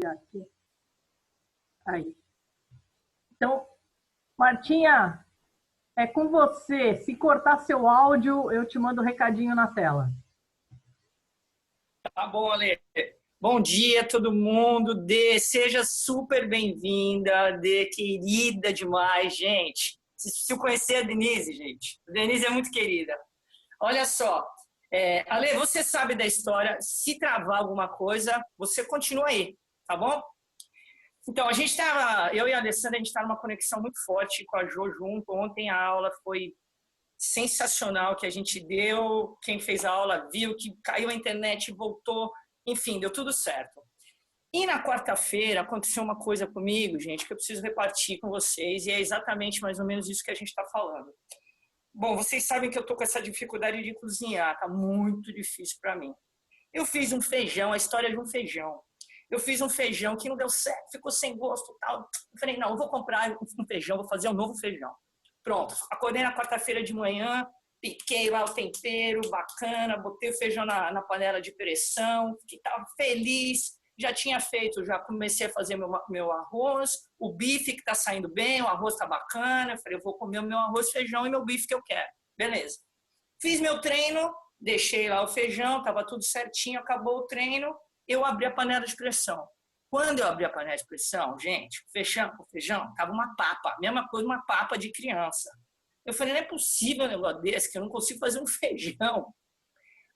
Aqui. Aí. Então, Martinha, é com você. Se cortar seu áudio, eu te mando um recadinho na tela. Tá bom, Ale. Bom dia, todo mundo. Dê, seja super bem-vinda. Dê, querida demais, gente. Se eu conhecer a Denise, gente. A Denise é muito querida. Olha só. Ale, você sabe da história. Se travar alguma coisa, você continua aí, tá bom? Então, eu e a Alessandra, a gente está numa conexão muito forte com a Jo junto. Ontem a aula foi sensacional que a gente deu. Quem fez a aula viu que caiu a internet, voltou. Enfim, deu tudo certo. E na quarta-feira aconteceu uma coisa comigo, gente, que eu preciso repartir com vocês. E é exatamente mais ou menos isso que a gente está falando. Bom, vocês sabem que eu estou com essa dificuldade de cozinhar. Está muito difícil para mim. Eu fiz um feijão, a história de um feijão. Eu fiz um feijão que não deu certo, ficou sem gosto e tal. Eu falei, não, eu vou comprar um feijão, vou fazer um novo feijão. Pronto, acordei na quarta-feira de manhã, piquei lá o tempero, bacana, botei o feijão na panela de pressão, estava feliz, já tinha feito, já comecei a fazer meu arroz, o bife que está saindo bem, o arroz está bacana, eu falei, eu vou comer o meu arroz, feijão e meu bife que eu quero. Beleza. Fiz meu treino, deixei lá o feijão, estava tudo certinho, acabou o treino, eu abri a panela de pressão. Quando eu abri a panela de pressão, gente, o feijão tava uma papa, mesma coisa, uma papa de criança. Eu falei, não é possível um negócio desse, que eu não consigo fazer um feijão.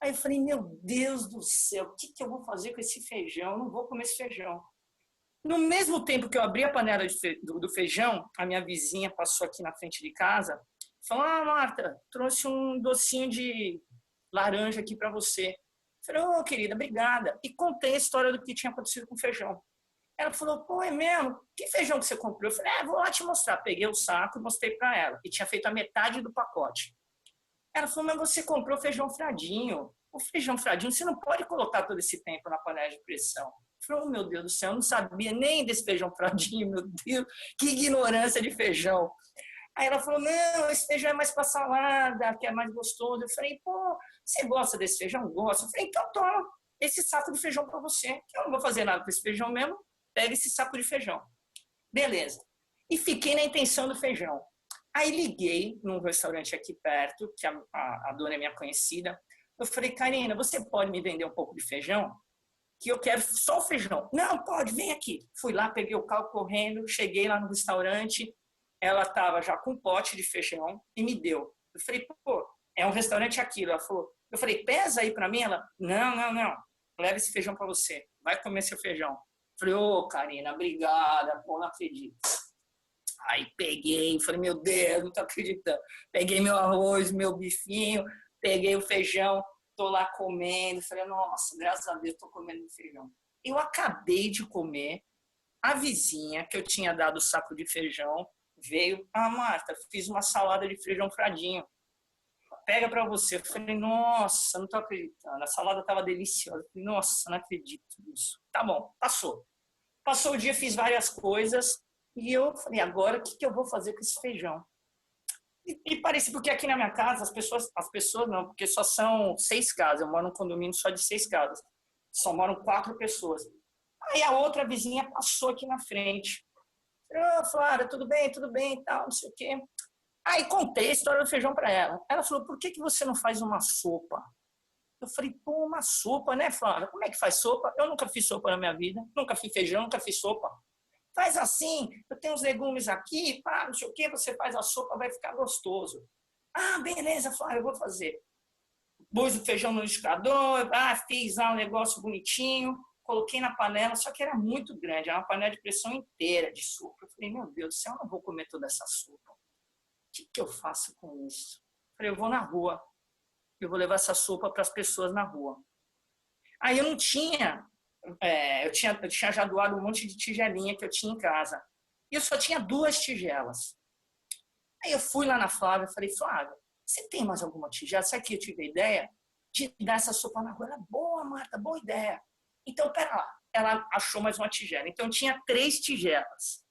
Aí eu falei, meu Deus do céu, o que eu vou fazer com esse feijão? Eu não vou comer esse feijão. No mesmo tempo que eu abri a panela do feijão, a minha vizinha passou aqui na frente de casa, falou, Marta, trouxe um docinho de laranja aqui para você. Eu falei, querida, obrigada. E contei a história do que tinha acontecido com o feijão. Ela falou, pô, é mesmo? Que feijão que você comprou? Eu falei, vou lá te mostrar. Peguei o saco e mostrei para ela. E tinha feito a metade do pacote. Ela falou, mas você comprou feijão fradinho. O feijão fradinho, você não pode colocar todo esse tempo na panela de pressão. Eu falei, meu Deus do céu, eu não sabia nem desse feijão fradinho, meu Deus, que ignorância de feijão. Aí ela falou, não, esse feijão é mais para salada, que é mais gostoso. Eu falei, pô, você gosta desse feijão? Gosto. Eu falei, então toma esse saco de feijão para você, que eu não vou fazer nada com esse feijão mesmo, pega esse saco de feijão. Beleza. E fiquei na intenção do feijão. Aí liguei num restaurante aqui perto, que a dona é minha conhecida. Eu falei, Karina, você pode me vender um pouco de feijão? Que eu quero só o feijão. Não, pode, vem aqui. Fui lá, peguei o carro correndo, cheguei lá no restaurante, ela estava já com um pote de feijão e me deu. Eu falei, pô, é um restaurante aquilo. Ela falou, eu falei, pesa aí para mim? Ela, não, leva esse feijão para você, vai comer seu feijão. Falei, Karina, obrigada, pô, não acredito. Aí peguei, falei, meu Deus, não tô acreditando. Peguei meu arroz, meu bifinho, peguei o feijão, tô lá comendo. Falei, nossa, graças a Deus, tô comendo feijão. Eu acabei de comer, a vizinha, que eu tinha dado o saco de feijão, veio, Marta, fiz uma salada de feijão fradinho. Pega para você. Eu falei, nossa, não tô acreditando. A salada estava deliciosa. Eu falei, nossa, não acredito nisso. Tá bom, passou. Passou o dia, fiz várias coisas. E eu falei, agora o que eu vou fazer com esse feijão? E parece, porque aqui na minha casa, as pessoas não, porque só são 6 casas. Eu moro num condomínio só de 6 casas. Só moram 4 pessoas. Aí a outra vizinha passou aqui na frente. Flávia, tudo bem, tal, não sei o quê. Aí contei a história do feijão para ela. Ela falou, por que você não faz uma sopa? Eu falei, pô, uma sopa, né, Flávia? Como é que faz sopa? Eu nunca fiz sopa na minha vida. Nunca fiz feijão, nunca fiz sopa. Faz assim, eu tenho os legumes aqui, pá, não sei o quê, você faz a sopa, vai ficar gostoso. Beleza, Flávia, eu vou fazer. Pus o feijão no liquidificador, fiz lá um negócio bonitinho, coloquei na panela, só que era muito grande, era uma panela de pressão inteira de sopa. Eu falei, meu Deus do céu, eu não vou comer toda essa sopa. O que eu faço com isso? Eu falei, eu vou na rua, eu vou levar essa sopa para as pessoas na rua. Aí eu não tinha, eu tinha já doado um monte de tigelinha que eu tinha em casa. E eu só tinha 2 tigelas. Aí eu fui lá na Flávia e falei, Flávia, você tem mais alguma tigela? Sabe que eu tive a ideia de dar essa sopa na rua? Ela, boa, Marta, boa ideia. Então, pera lá. Ela achou mais uma tigela. Então, tinha 3 tigelas.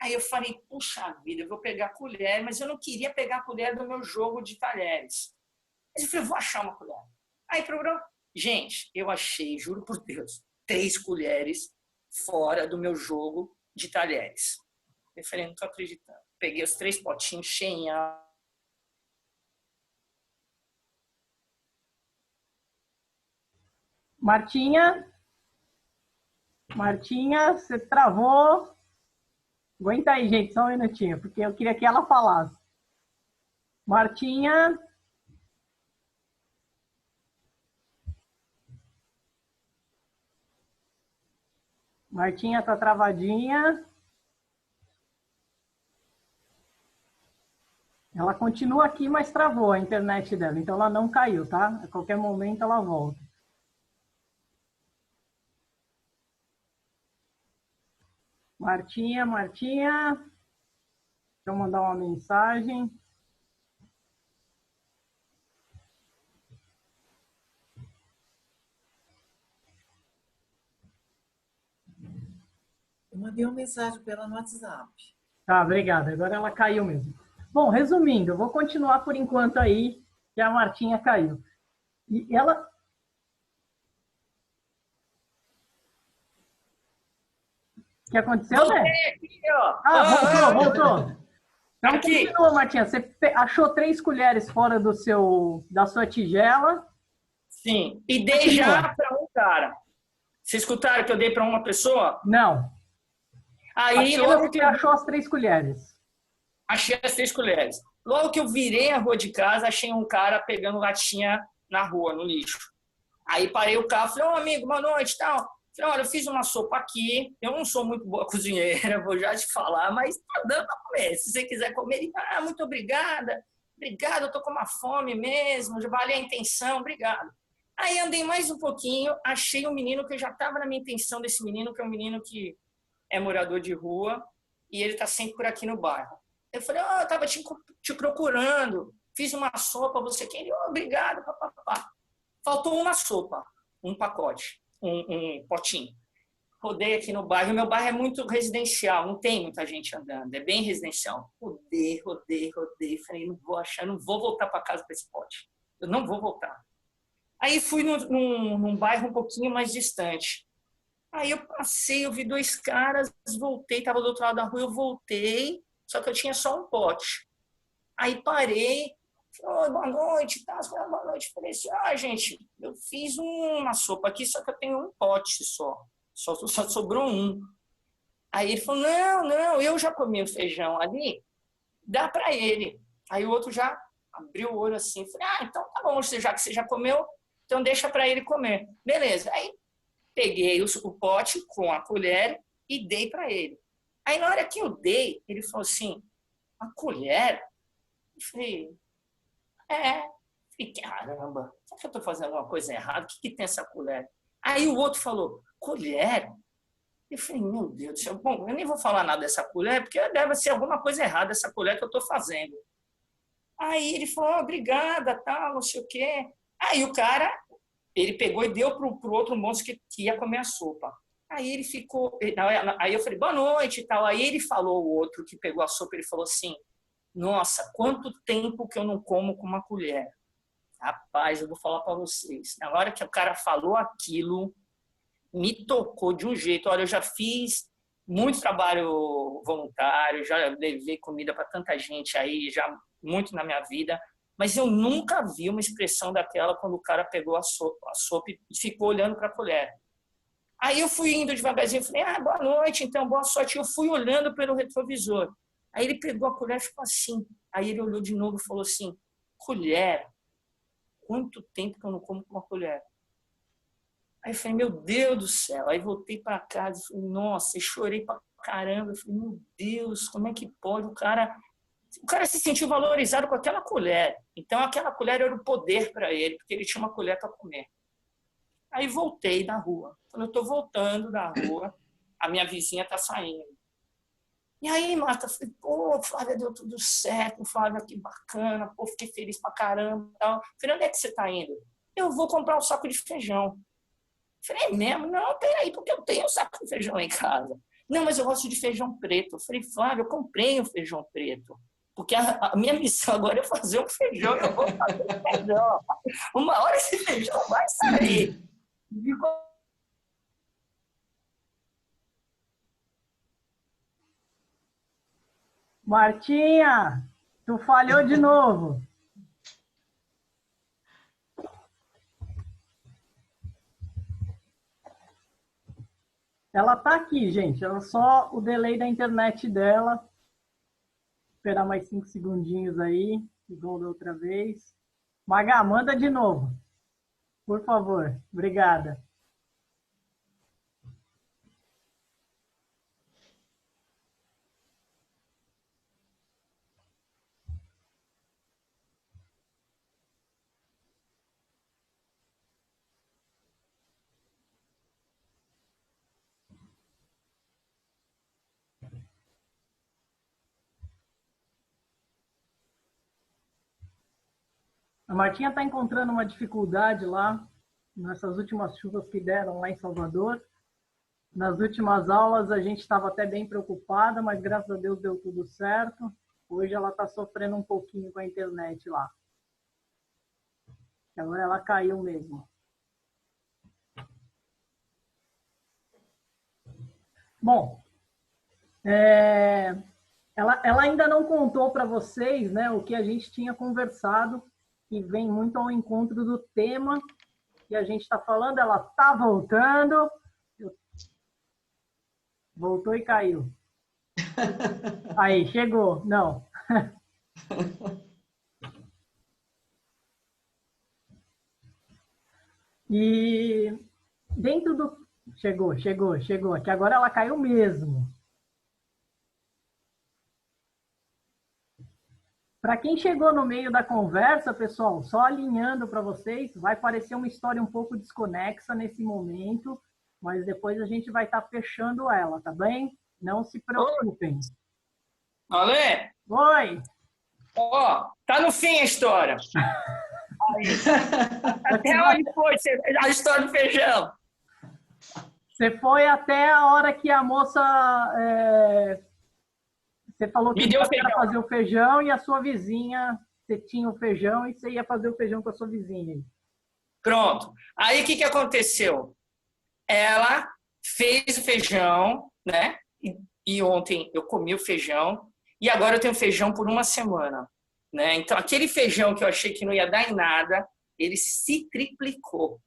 Aí eu falei, puxa vida, eu vou pegar a colher, mas eu não queria pegar a colher do meu jogo de talheres. Mas eu falei, vou achar uma colher. Aí, programa. Gente, eu achei, juro por Deus, 3 colheres fora do meu jogo de talheres. Eu falei, não tô acreditando. Peguei os 3 potinhos cheinhos. Martinha, você travou. Aguenta aí, gente, só um minutinho, porque eu queria que ela falasse. Martinha. Martinha tá travadinha. Ela continua aqui, mas travou a internet dela, então ela não caiu, tá? A qualquer momento ela volta. Martinha. Deixa eu mandar uma mensagem. Eu mandei uma mensagem para ela no WhatsApp. Tá, obrigada. Agora ela caiu mesmo. Bom, resumindo, eu vou continuar por enquanto aí, que a Martinha caiu. E ela... O que aconteceu, né? Aqui, ó. Voltou. Então, aqui. Continua, Martinha. Você achou 3 colheres fora da sua tigela. Sim. E dei já para um cara. Vocês escutaram que eu dei para uma pessoa? Não. Aí, logo que achou as 3 colheres. Achei as 3 colheres. Logo que eu virei a rua de casa, achei um cara pegando latinha na rua, no lixo. Aí parei o carro, falei, ô amigo, boa noite e tal. Falei, olha, eu fiz uma sopa aqui, eu não sou muito boa cozinheira, vou já te falar, mas tá dando para comer. Se você quiser comer, ele fala, muito obrigada. Obrigado, eu tô com uma fome mesmo, já valeu a intenção, obrigado. Aí andei mais um pouquinho, achei um menino que eu já estava na minha intenção desse menino, que é um menino que é morador de rua, e ele tá sempre por aqui no bairro. Eu falei, eu estava te procurando, fiz uma sopa, você quer? Ele, obrigado, papapá. Faltou uma sopa, um pacote, um potinho. Rodei aqui no bairro, meu bairro é muito residencial, não tem muita gente andando, é bem residencial. Rodei, falei, não vou achar, não vou voltar para casa com esse pote. Eu não vou voltar. Aí fui num bairro um pouquinho mais distante. Aí eu passei, eu vi 2 caras, voltei, estava do outro lado da rua, eu voltei, só que eu tinha só um pote. Aí parei, falei, boa noite, tá? Boa noite. Falei assim, gente, eu fiz uma sopa aqui, só que eu tenho um pote só sobrou um. Aí ele falou, não, eu já comi o feijão ali, dá para ele. Aí o outro já abriu o olho assim, falei, então tá bom, já que você já comeu, então deixa para ele comer. Beleza, aí peguei o pote com a colher e dei para ele. Aí na hora que eu dei, ele falou assim, a colher? Eu falei, caramba, será que eu estou fazendo alguma coisa errada? O que tem essa colher? Aí o outro falou, colher? Eu falei, meu Deus do céu, bom, eu nem vou falar nada dessa colher, porque deve ser alguma coisa errada essa colher que eu estou fazendo. Aí ele falou, obrigada, tal, não sei o quê. Aí o cara, ele pegou e deu para o outro moço que ia comer a sopa. Aí ele ficou, aí eu falei, boa noite e tal. Aí ele falou, o outro que pegou a sopa, ele falou assim, nossa, quanto tempo que eu não como com uma colher. Rapaz, eu vou falar para vocês. Na hora que o cara falou aquilo, me tocou de um jeito. Olha, eu já fiz muito trabalho voluntário, já levei comida para tanta gente aí, já muito na minha vida, mas eu nunca vi uma expressão daquela quando o cara pegou a sopa e ficou olhando para a colher. Aí eu fui indo devagarzinho, falei, boa noite, então, boa sorte. Eu fui olhando pelo retrovisor. Aí ele pegou a colher e ficou assim. Aí ele olhou de novo e falou assim, colher? Quanto tempo que eu não como com uma colher? Aí eu falei, meu Deus do céu. Aí voltei para casa e falei, nossa, e chorei pra caramba. Eu falei, meu Deus, como é que pode? O cara se sentiu valorizado com aquela colher. Então aquela colher era o poder para ele, porque ele tinha uma colher para comer. Aí voltei da rua. Quando eu estou voltando da rua, a minha vizinha está saindo. E aí, Marta, falei, pô, Flávia, deu tudo certo, Flávia, que bacana, pô, fiquei feliz pra caramba. Tal. Falei, onde é que você está indo? Eu vou comprar um saco de feijão. Falei, é mesmo? Não, peraí, porque eu tenho um saco de feijão em casa. Não, mas eu gosto de feijão preto. Eu falei, Flávia, eu comprei um feijão preto. Porque a minha missão agora é fazer um feijão. Eu vou fazer um feijão. Uma hora esse feijão vai sair. Martinha, tu falhou de novo. Ela tá aqui, gente. Ela só o delay da internet dela. Esperar mais 5 segundinhos aí, igual da outra vez. Maga, manda de novo. Por favor. Obrigada. A Martinha está encontrando uma dificuldade lá, nessas últimas chuvas que deram lá em Salvador. Nas últimas aulas a gente estava até bem preocupada, mas graças a Deus deu tudo certo. Hoje ela está sofrendo um pouquinho com a internet lá. Agora ela caiu mesmo. Bom, ela ainda não contou para vocês, né, o que a gente tinha conversado, que vem muito ao encontro do tema que a gente está falando. Ela está voltando. Voltou e caiu. Aí, chegou. Não. E dentro do... Chegou. Que agora ela caiu mesmo. Para quem chegou no meio da conversa, pessoal, só alinhando para vocês, vai parecer uma história um pouco desconexa nesse momento, mas depois a gente vai estar fechando ela, tá bem? Não se preocupem. Ale? Oi! Ó, tá no fim a história. Até onde foi a história do feijão? Você foi até a hora que a moça... Você falou que ia fazer o feijão e a sua vizinha... Você tinha o feijão e você ia fazer o feijão com a sua vizinha. Pronto. Aí o que aconteceu? Ela fez o feijão, né? E ontem eu comi o feijão. E agora eu tenho feijão por uma semana. Né? Então, aquele feijão que eu achei que não ia dar em nada, ele se triplicou.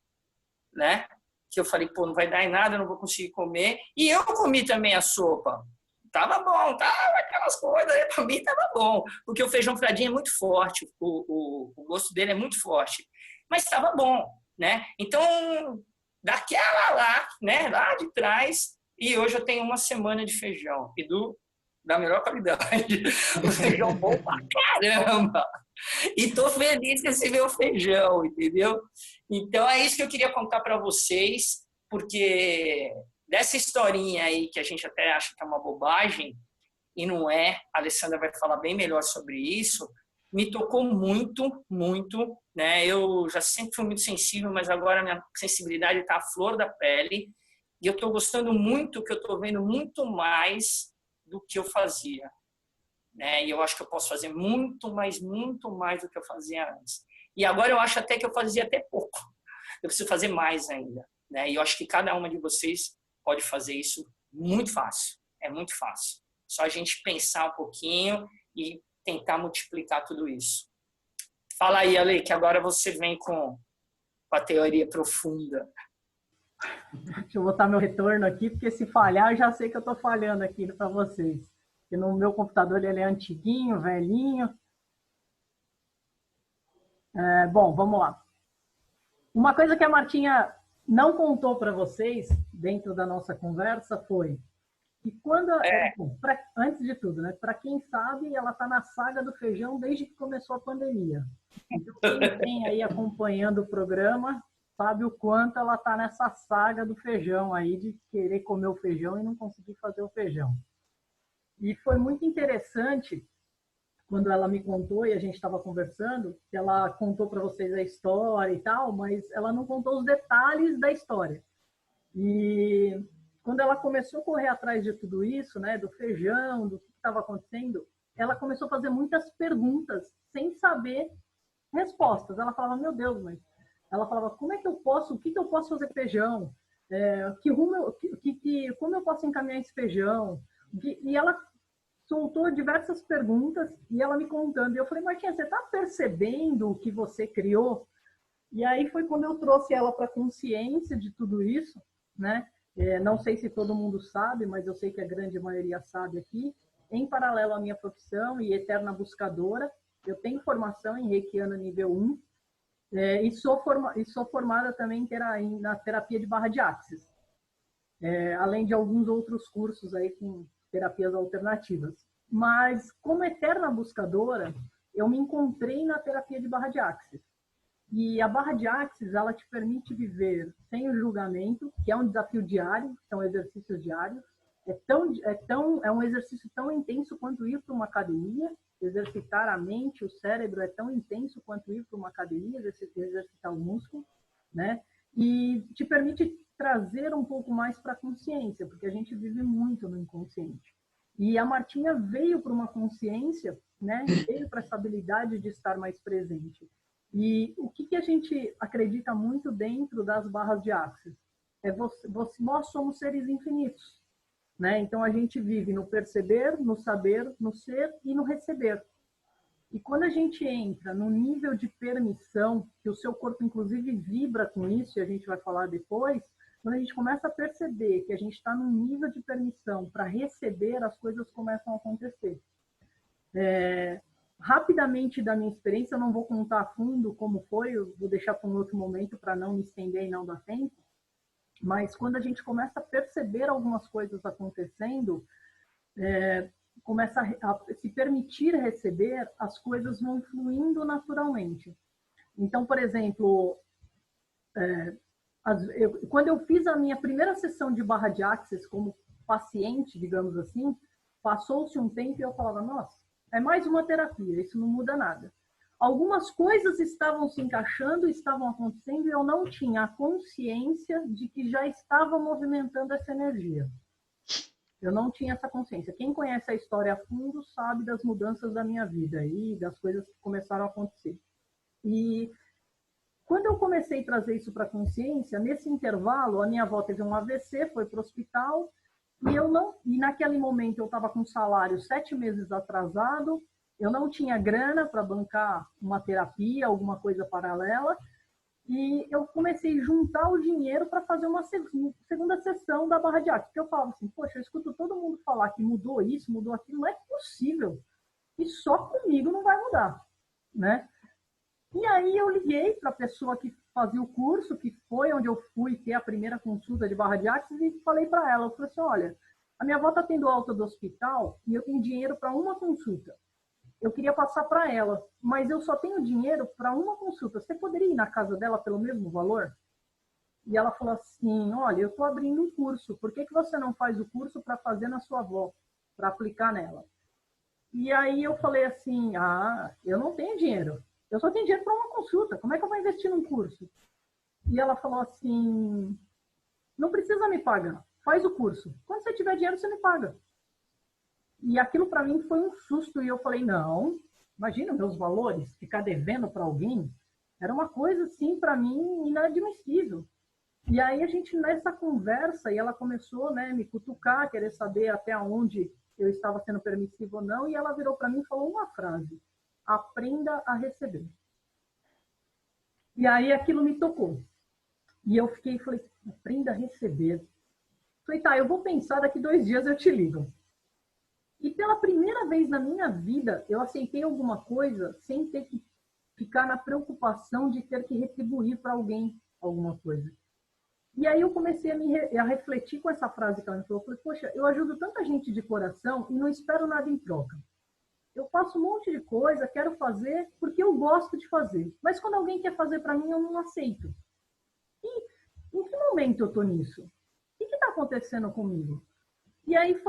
Né? Que eu falei, pô, não vai dar em nada, eu não vou conseguir comer. E eu comi também a sopa. Tava bom, tava aquelas coisas, para mim tava bom. Porque o feijão fradinho é muito forte, o gosto dele é muito forte. Mas estava bom, né? Então, daquela lá, né, lá de trás, e hoje eu tenho uma semana de feijão. E da melhor qualidade. O feijão bom pra caramba! E tô feliz que esse meu feijão, entendeu? Então, é isso que eu queria contar para vocês, porque dessa historinha aí, que a gente até acha que é uma bobagem, e não é, a Alessandra vai falar bem melhor sobre isso, me tocou muito, muito, né? Eu já sempre fui muito sensível, mas agora a minha sensibilidade está à flor da pele, e eu estou gostando muito, que eu estou vendo muito mais do que eu fazia. Né? E eu acho que eu posso fazer muito mais do que eu fazia antes. E agora eu acho até que eu fazia até pouco. Eu preciso fazer mais ainda. Né? E eu acho que cada uma de vocês pode fazer isso muito fácil. É muito fácil. Só a gente pensar um pouquinho e tentar multiplicar tudo isso. Fala aí, Ale, que agora você vem com a teoria profunda. Deixa eu botar meu retorno aqui, porque se falhar, eu já sei que eu estou falhando aqui para vocês. Porque no meu computador ele é antiguinho, velhinho. Bom, vamos lá. Uma coisa que a Martinha não contou para vocês, dentro da nossa conversa, foi que quando... antes de tudo, né? Para quem sabe, ela está na saga do feijão desde que começou a pandemia. Então, quem vem aí acompanhando o programa sabe o quanto ela está nessa saga do feijão aí, de querer comer o feijão e não conseguir fazer o feijão. E foi muito interessante quando ela me contou e a gente estava conversando, que ela contou para vocês a história e tal, mas ela não contou os detalhes da história. E quando ela começou a correr atrás de tudo isso, né, do feijão, do que estava acontecendo, ela começou a fazer muitas perguntas sem saber respostas. Ela falava, meu Deus, mas... Ela falava, como é que eu posso, o que eu posso fazer feijão? Como eu posso encaminhar esse feijão? E ela soltou diversas perguntas e ela me contando. E eu falei, Martinha, você está percebendo o que você criou? E aí foi quando eu trouxe ela para a consciência de tudo isso, né? Não sei se todo mundo sabe, mas eu sei que a grande maioria sabe aqui. Em paralelo à minha profissão e eterna buscadora, eu tenho formação em Reikiana nível 1 e sou formada também na terapia de barra de axis, além de alguns outros cursos aí com terapias alternativas. Mas, como eterna buscadora, eu me encontrei na terapia de barra de axis. E a barra de axis, ela te permite viver sem o julgamento, que é um desafio diário, são exercícios diários. É um exercício tão intenso quanto ir para uma academia. Exercitar a mente, o cérebro é tão intenso quanto ir para uma academia, exercitar o músculo, né? E te permite trazer um pouco mais para a consciência, porque a gente vive muito no inconsciente. E a Martinha veio para uma consciência, né? Veio para essa habilidade de estar mais presente. E o que a gente acredita muito dentro das barras de axis? Nós somos seres infinitos, né? Então a gente vive no perceber, no saber, no ser e no receber. E quando a gente entra no nível de permissão, que o seu corpo inclusive vibra com isso, e a gente vai falar depois, quando a gente começa a perceber que a gente está num nível de permissão para receber, as coisas começam a acontecer. Rapidamente da minha experiência, eu não vou contar a fundo como foi, eu vou deixar para um outro momento para não me estender e não dar tempo, mas quando a gente começa a perceber algumas coisas acontecendo, começa a se permitir receber, as coisas vão fluindo naturalmente. Então, por exemplo, quando eu fiz a minha primeira sessão de barra de axis como paciente, digamos assim, passou-se um tempo e eu falava, nossa, é mais uma terapia, isso não muda nada. Algumas coisas estavam se encaixando, estavam acontecendo e eu não tinha a consciência de que já estava movimentando essa energia. Eu não tinha essa consciência. Quem conhece a história a fundo sabe das mudanças da minha vida e das coisas que começaram a acontecer. E quando eu comecei a trazer isso para a consciência, nesse intervalo, a minha avó teve um AVC, foi para o hospital, e naquele momento eu estava com salário 7 meses atrasado, eu não tinha grana para bancar uma terapia, alguma coisa paralela, e eu comecei a juntar o dinheiro para fazer uma segunda sessão da barra de axis. Porque eu falava assim, poxa, eu escuto todo mundo falar que mudou isso, mudou aquilo, não é possível. E só comigo não vai mudar, né? E aí eu liguei para a pessoa que fazia o curso, que foi onde eu fui ter a primeira consulta de barra de axis, e falei para ela, eu falei assim, olha, a minha avó está tendo alta do hospital e eu tenho dinheiro para uma consulta. Eu queria passar para ela, mas eu só tenho dinheiro para uma consulta. Você poderia ir na casa dela pelo mesmo valor? E ela falou assim, olha, eu estou abrindo um curso, por que você não faz o curso para fazer na sua avó, para aplicar nela? E aí eu falei assim, eu não tenho dinheiro. Eu só tenho dinheiro para uma consulta. Como é que eu vou investir num curso? E ela falou assim, não precisa me pagar. Faz o curso. Quando você tiver dinheiro, você me paga. E aquilo para mim foi um susto. E eu falei, não, imagina meus valores, ficar devendo para alguém. Era uma coisa, assim, para mim, inadmissível. E aí a gente, nessa conversa, e ela começou, né, me cutucar, querer saber até onde eu estava sendo permissivo ou não. E ela virou para mim e falou uma frase. Aprenda a receber. E aí aquilo me tocou. E eu falei, aprenda a receber. Falei, tá, eu vou pensar, daqui 2 dias eu te ligo. E pela primeira vez na minha vida, eu aceitei alguma coisa sem ter que ficar na preocupação de ter que retribuir para alguém alguma coisa. E aí eu comecei a refletir com essa frase que ela me falou. Eu falei, poxa, eu ajudo tanta gente de coração e não espero nada em troca. Eu faço um monte de coisa, quero fazer porque eu gosto de fazer. Mas quando alguém quer fazer para mim, eu não aceito. E em que momento eu estou nisso? O que está acontecendo comigo? E aí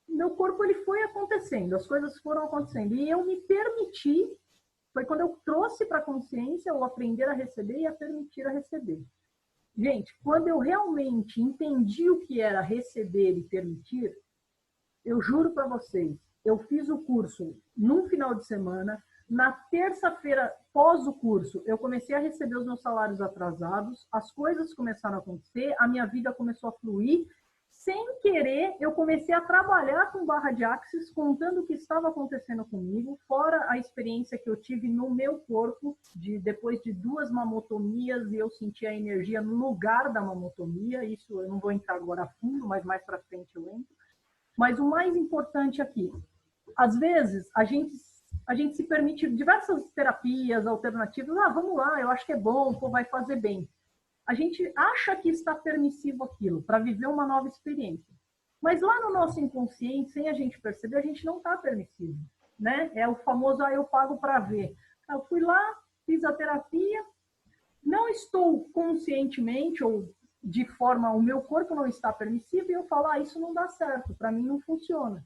meu corpo ele foi acontecendo, as coisas foram acontecendo. E eu me permiti, foi quando eu trouxe para a consciência o aprender a receber e a permitir a receber. Gente, quando eu realmente entendi o que era receber e permitir, eu juro para vocês, eu fiz o curso num final de semana. Na terça-feira, pós o curso, eu comecei a receber os meus salários atrasados, as coisas começaram a acontecer, a minha vida começou a fluir sem querer, eu comecei a trabalhar com barra de Axis, contando o que estava acontecendo comigo, fora a experiência que eu tive no meu corpo, depois de 2 mamotomias, e eu senti a energia no lugar da mamotomia. Isso eu não vou entrar agora a fundo, mas mais para frente eu entro. Mas o mais importante aqui, às vezes, a gente se permite diversas terapias alternativas. Vamos lá, eu acho que é bom, pô, vai fazer bem. A gente acha que está permissivo aquilo para viver uma nova experiência. Mas lá no nosso inconsciente, sem a gente perceber, a gente não está permissivo, né? É o famoso, eu pago para ver. Eu fui lá, fiz a terapia, não estou conscientemente ou de forma, o meu corpo não está permissivo, e eu falo, isso não dá certo, para mim não funciona.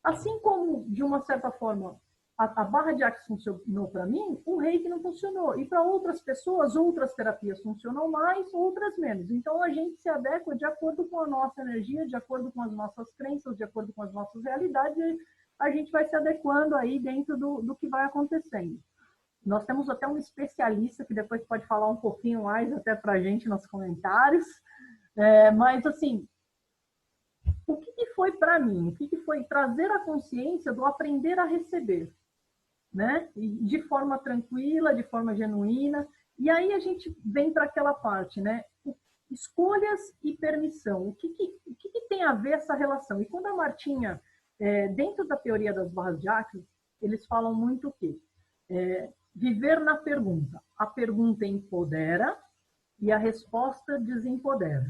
Assim como, de uma certa forma, a barra de Axis funcionou para mim, o Reiki não funcionou. E para outras pessoas, outras terapias funcionam mais, outras menos. Então, a gente se adequa de acordo com a nossa energia, de acordo com as nossas crenças, de acordo com as nossas realidades, e a gente vai se adequando aí dentro do que vai acontecendo. Nós temos até um especialista que depois pode falar um pouquinho mais até para a gente nos comentários. Mas, assim, o que foi para mim? O que foi trazer a consciência do aprender a receber, né? De forma tranquila, de forma genuína. E aí a gente vem para aquela parte, né? Escolhas e permissão. O que tem a ver essa relação? E quando a Martinha, dentro da teoria das barras de Axis, eles falam muito o quê? Viver na pergunta. A pergunta empodera e a resposta desempodera.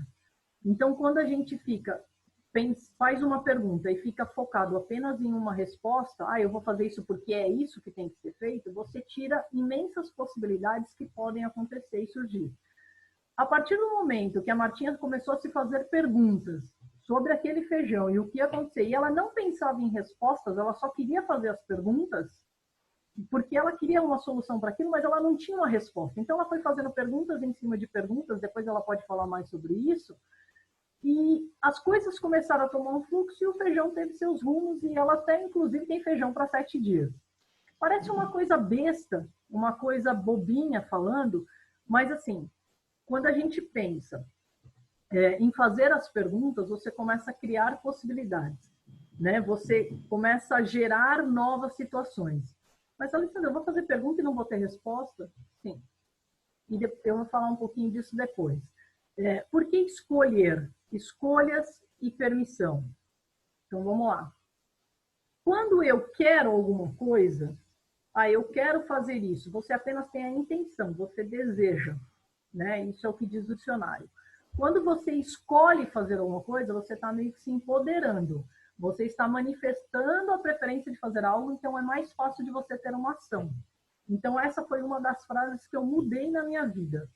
Então, quando a gente faz uma pergunta e fica focado apenas em uma resposta, eu vou fazer isso porque é isso que tem que ser feito, você tira imensas possibilidades que podem acontecer e surgir. A partir do momento que a Martinha começou a se fazer perguntas sobre aquele feijão e o que ia acontecer, e ela não pensava em respostas, ela só queria fazer as perguntas, porque ela queria uma solução para aquilo, mas ela não tinha uma resposta. Então, ela foi fazendo perguntas em cima de perguntas, depois ela pode falar mais sobre isso, e as coisas começaram a tomar um fluxo e o feijão teve seus rumos, e ela até, inclusive, tem feijão para 7 dias. Parece uma coisa besta, uma coisa bobinha falando, mas assim, quando a gente pensa em fazer as perguntas, você começa a criar possibilidades, né? Você começa a gerar novas situações. Mas, Alessandra, eu vou fazer pergunta e não vou ter resposta? Sim. E eu vou falar um pouquinho disso depois. Por que escolher? Escolhas e permissão. Então, vamos lá. Quando eu quero alguma coisa, eu quero fazer isso, você apenas tem a intenção, você deseja, né? Isso é o que diz o dicionário. Quando você escolhe fazer alguma coisa, você está meio que se empoderando. Você está manifestando a preferência de fazer algo, então é mais fácil de você ter uma ação. Então, essa foi uma das frases que eu mudei na minha vida.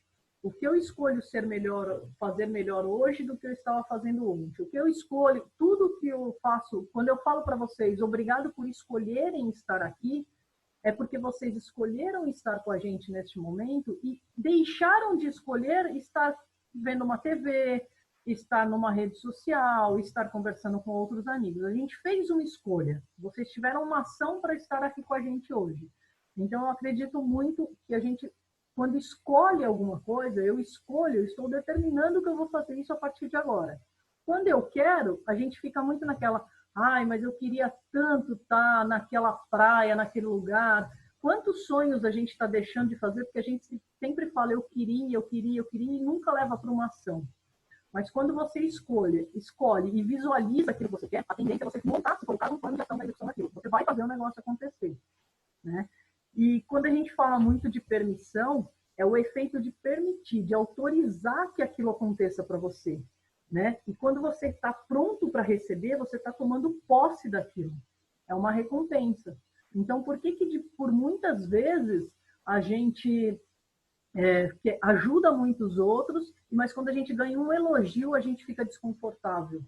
O que eu escolho ser melhor, fazer melhor hoje do que eu estava fazendo ontem. O que eu escolho, tudo que eu faço, quando eu falo para vocês, obrigado por escolherem estar aqui, é porque vocês escolheram estar com a gente neste momento e deixaram de escolher estar vendo uma TV, estar numa rede social, estar conversando com outros amigos. A gente fez uma escolha. Vocês tiveram uma ação para estar aqui com a gente hoje. Então, eu acredito muito que a gente, quando escolhe alguma coisa, eu estou determinando que eu vou fazer isso a partir de agora. Quando eu quero, a gente fica muito naquela, mas eu queria tanto estar naquela praia, naquele lugar. Quantos sonhos a gente está deixando de fazer porque a gente sempre fala eu queria e nunca leva para uma ação. Mas quando você escolhe e visualiza aquilo que você quer, a tendência é você montar, se colocar um plano de ação da execução daquilo. Você vai fazer o negócio acontecer, né? E quando a gente fala muito de permissão, é o efeito de permitir, de autorizar que aquilo aconteça para você, né? E quando você está pronto para receber, você está tomando posse daquilo. É uma recompensa. Então, por que por muitas vezes a gente que ajuda muitos outros, mas quando a gente ganha um elogio, a gente fica desconfortável?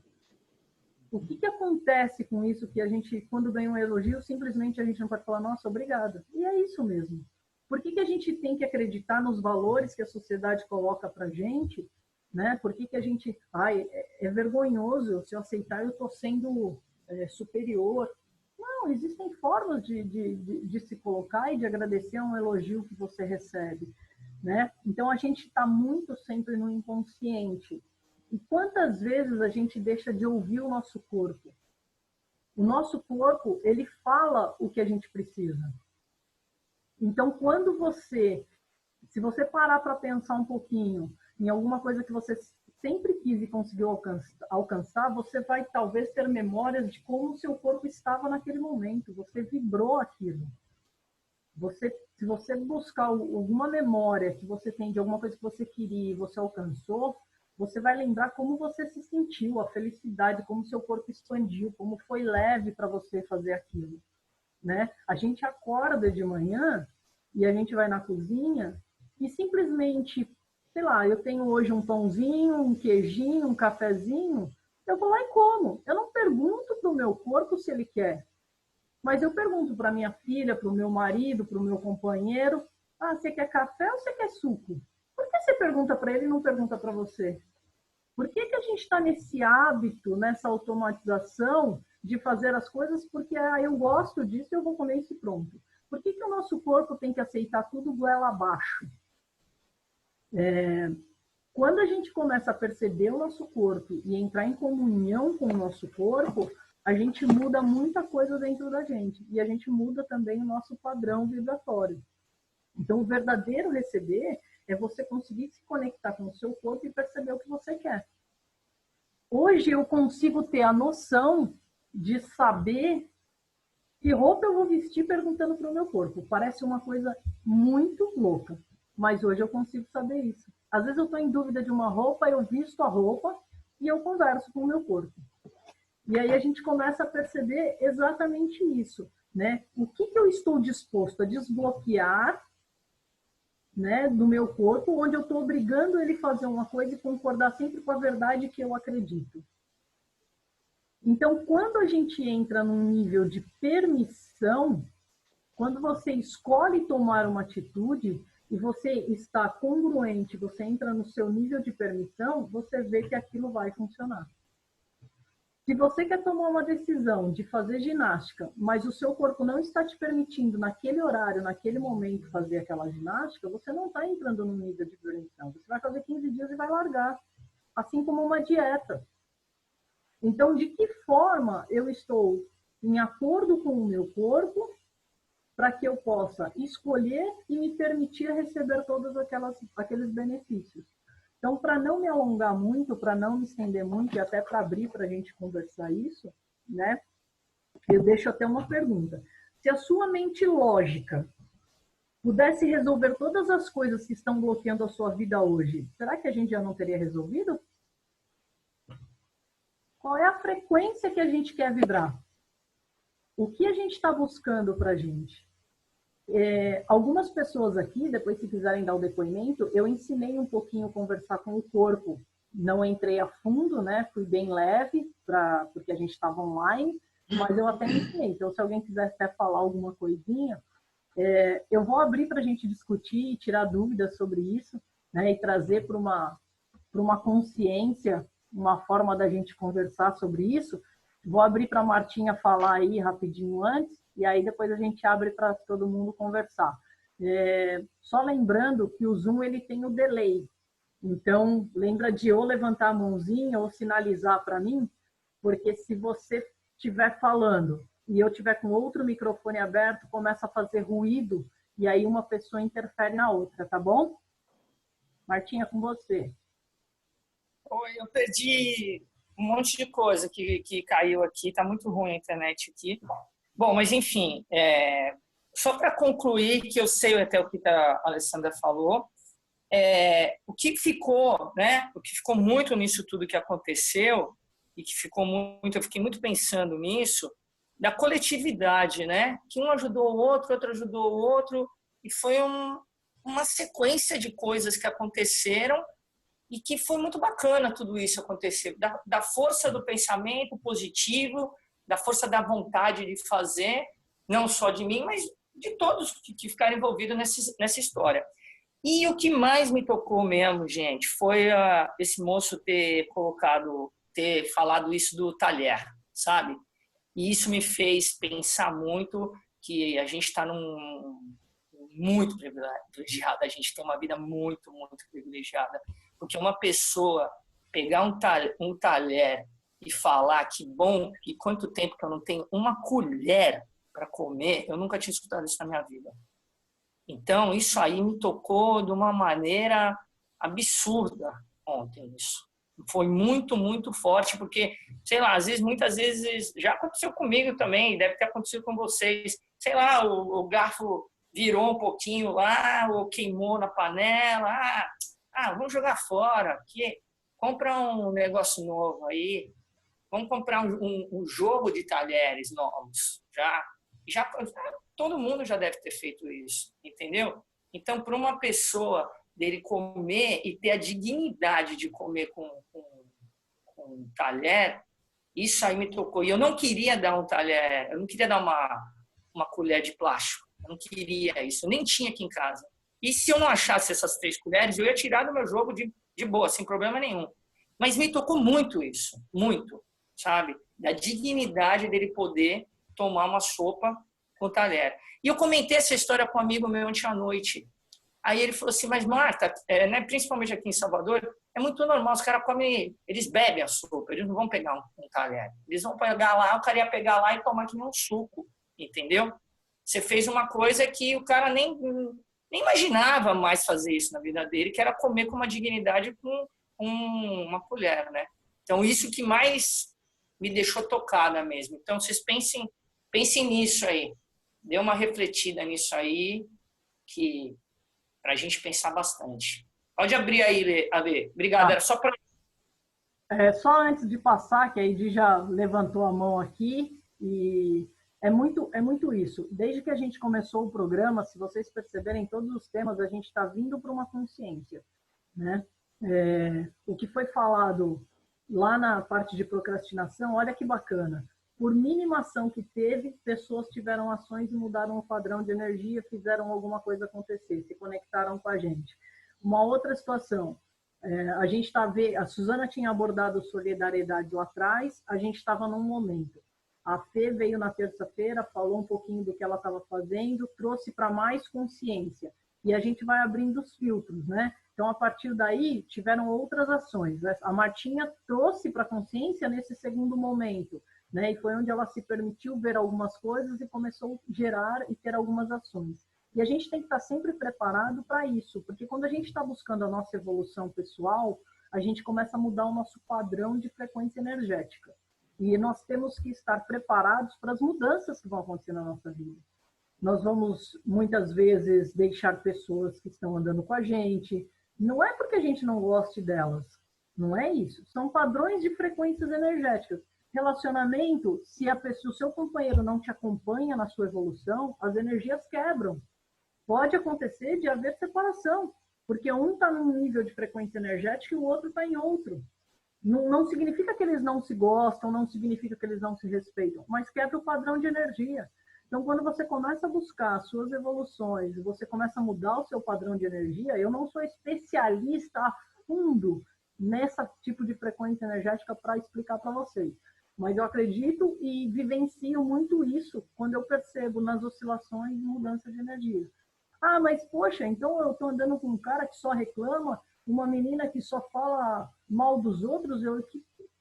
O que acontece com isso que a gente, quando ganha um elogio, simplesmente a gente não pode falar, nossa, obrigada. E é isso mesmo. Por que a gente tem que acreditar nos valores que a sociedade coloca pra gente, né? Por que a gente, é vergonhoso, se eu aceitar, eu estou sendo superior. Não, existem formas de se colocar e de agradecer a um elogio que você recebe, né? Então, a gente está muito sempre no inconsciente. E quantas vezes a gente deixa de ouvir o nosso corpo? O nosso corpo, ele fala o que a gente precisa. Então, se você parar para pensar um pouquinho em alguma coisa que você sempre quis e conseguiu alcançar, você vai talvez ter memórias de como o seu corpo estava naquele momento. Você vibrou aquilo. Se você buscar alguma memória que você tem de alguma coisa que você queria e você alcançou, você vai lembrar como você se sentiu, a felicidade, como seu corpo expandiu, como foi leve para você fazer aquilo, né? A gente acorda de manhã e a gente vai na cozinha e simplesmente, sei lá, eu tenho hoje um pãozinho, um queijinho, um cafezinho, eu vou lá e como. Eu não pergunto para o meu corpo se ele quer, mas eu pergunto para minha filha, para o meu marido, para o meu companheiro, você quer café ou você quer suco? Por que você pergunta para ele e não pergunta para você? Por que a gente está nesse hábito, nessa automatização de fazer as coisas porque eu gosto disso e eu vou comer isso e pronto? Por que o nosso corpo tem que aceitar tudo goela abaixo? Quando a gente começa a perceber o nosso corpo e entrar em comunhão com o nosso corpo, a gente muda muita coisa dentro da gente. E a gente muda também o nosso padrão vibratório. Então, o verdadeiro receber é você conseguir se conectar com o seu corpo e perceber o que você quer. Hoje eu consigo ter a noção de saber que roupa eu vou vestir perguntando para o meu corpo. Parece uma coisa muito louca, mas hoje eu consigo saber isso. Às vezes eu estou em dúvida de uma roupa, eu visto a roupa e eu converso com o meu corpo. E aí a gente começa a perceber exatamente isso, né? O que eu estou disposto a desbloquear, né, do meu corpo, onde eu estou obrigando ele a fazer uma coisa e concordar sempre com a verdade que eu acredito. Então, quando a gente entra num nível de permissão, quando você escolhe tomar uma atitude e você está congruente, você entra no seu nível de permissão, você vê que aquilo vai funcionar. Se você quer tomar uma decisão de fazer ginástica, mas o seu corpo não está te permitindo naquele horário, naquele momento, fazer aquela ginástica, você não está entrando no nível de permissão. Você vai fazer 15 dias e vai largar. Assim como uma dieta. Então, de que forma eu estou em acordo com o meu corpo para que eu possa escolher e me permitir receber todos aqueles benefícios? Então, para não me alongar muito, para não me estender muito e até para abrir para a gente conversar isso, né? Eu deixo até uma pergunta. Se a sua mente lógica pudesse resolver todas as coisas que estão bloqueando a sua vida hoje, será que a gente já não teria resolvido? Qual é a frequência que a gente quer vibrar? O que a gente está buscando para a gente? Algumas pessoas aqui, depois se quiserem dar o depoimento, eu ensinei um pouquinho a conversar com o corpo. Não entrei a fundo, né? Fui bem leve, porque a gente estava online, mas eu até ensinei. Então, se alguém quiser até falar alguma coisinha, eu vou abrir para a gente discutir e tirar dúvidas sobre isso, né? E trazer para uma consciência, uma forma da gente conversar sobre isso. Vou abrir para a Martinha falar aí rapidinho antes, e aí depois a gente abre para todo mundo conversar. Só lembrando que o Zoom ele tem o delay. Então, lembra de ou levantar a mãozinha ou sinalizar para mim, porque se você estiver falando e eu estiver com outro microfone aberto, começa a fazer ruído e aí uma pessoa interfere na outra, tá bom? Martinha, com você. Oi, eu perdi um monte de coisa que caiu aqui, tá muito ruim a internet aqui. Bom, mas enfim, só para concluir, que eu sei até o que a Alessandra falou, o que ficou, né? O que ficou muito nisso tudo que aconteceu e que ficou muito, eu fiquei muito pensando nisso, da coletividade, né? Que um ajudou o outro ajudou o outro, e foi uma sequência de coisas que aconteceram e que foi muito bacana tudo isso acontecer, da força do pensamento positivo, da força da vontade de fazer, não só de mim, mas de todos que ficaram envolvidos nessa história. E o que mais me tocou mesmo, gente, foi esse moço ter falado isso do talher, sabe? E isso me fez pensar muito que a gente está muito privilegiada, a gente tem uma vida muito, muito privilegiada, porque uma pessoa pegar um talher e falar que bom, e quanto tempo que eu não tenho uma colher para comer, eu nunca tinha escutado isso na minha vida. Então, isso aí me tocou de uma maneira absurda ontem, isso. Foi muito, muito forte, porque, sei lá, muitas vezes, já aconteceu comigo também, deve ter acontecido com vocês. Sei lá, o garfo virou um pouquinho lá, ou queimou na panela. Vamos jogar fora, compra um negócio novo aí, vamos comprar um jogo de talheres novos. Já todo mundo já deve ter feito isso, entendeu? Então, para uma pessoa dele comer e ter a dignidade de comer com um talher, isso aí me tocou. E eu não queria dar um talher, eu não queria dar uma colher de plástico. Eu não queria isso, eu nem tinha aqui em casa. E se eu não achasse essas 3 colheres, eu ia tirar do meu jogo de boa, sem problema nenhum. Mas me tocou muito isso, muito, sabe? Da dignidade dele poder tomar uma sopa com talher. E eu comentei essa história com um amigo meu ontem à noite. Aí ele falou assim, mas Marta, né, principalmente aqui em Salvador, é muito normal, os caras comem, eles bebem a sopa, eles não vão pegar um talher. Eles vão pegar lá, o cara ia pegar lá e tomar que nem um suco, entendeu? Você fez uma coisa que o cara nem imaginava mais fazer isso na vida dele, que era comer com uma dignidade com uma colher, né? Então, isso que mais me deixou tocada mesmo. Então, vocês pensem nisso aí. Dê uma refletida nisso aí, que para a gente pensar bastante. Pode abrir aí, Ale. Obrigado. Era só para... Só antes de passar, que a Edi já levantou a mão aqui, e é muito isso. Desde que a gente começou o programa, se vocês perceberem, todos os temas, a gente está vindo para uma consciência, né? O que foi falado lá na parte de procrastinação, olha que bacana. Por mínima ação que teve, pessoas tiveram ações e mudaram o padrão de energia, fizeram alguma coisa acontecer, se conectaram com a gente. Uma outra situação, a gente está vendo, a Suzana tinha abordado solidariedade lá atrás, a gente estava num momento. A Fê veio na terça-feira, falou um pouquinho do que ela estava fazendo, trouxe para mais consciência. E a gente vai abrindo os filtros, né? Então, a partir daí, tiveram outras ações. A Martinha trouxe para a consciência nesse segundo momento, né? E foi onde ela se permitiu ver algumas coisas e começou a gerar e ter algumas ações. E a gente tem que estar sempre preparado para isso, porque quando a gente está buscando a nossa evolução pessoal, a gente começa a mudar o nosso padrão de frequência energética. E nós temos que estar preparados para as mudanças que vão acontecer na nossa vida. Nós vamos, muitas vezes, deixar pessoas que estão andando com a gente. Não é porque a gente não goste delas. Não é isso. São padrões de frequências energéticas. Relacionamento, se o seu companheiro não te acompanha na sua evolução, as energias quebram. Pode acontecer de haver separação, porque um está num nível de frequência energética e o outro está em outro. Não significa que eles não se gostam, não significa que eles não se respeitam, mas quebra o padrão de energia. Então, quando você começa a buscar as suas evoluções, você começa a mudar o seu padrão de energia, eu não sou especialista a fundo nesse tipo de frequência energética para explicar para vocês. Mas eu acredito e vivencio muito isso quando eu percebo nas oscilações e mudança de energia. Ah, mas poxa, então eu estou andando com um cara que só reclama, uma menina que só fala mal dos outros,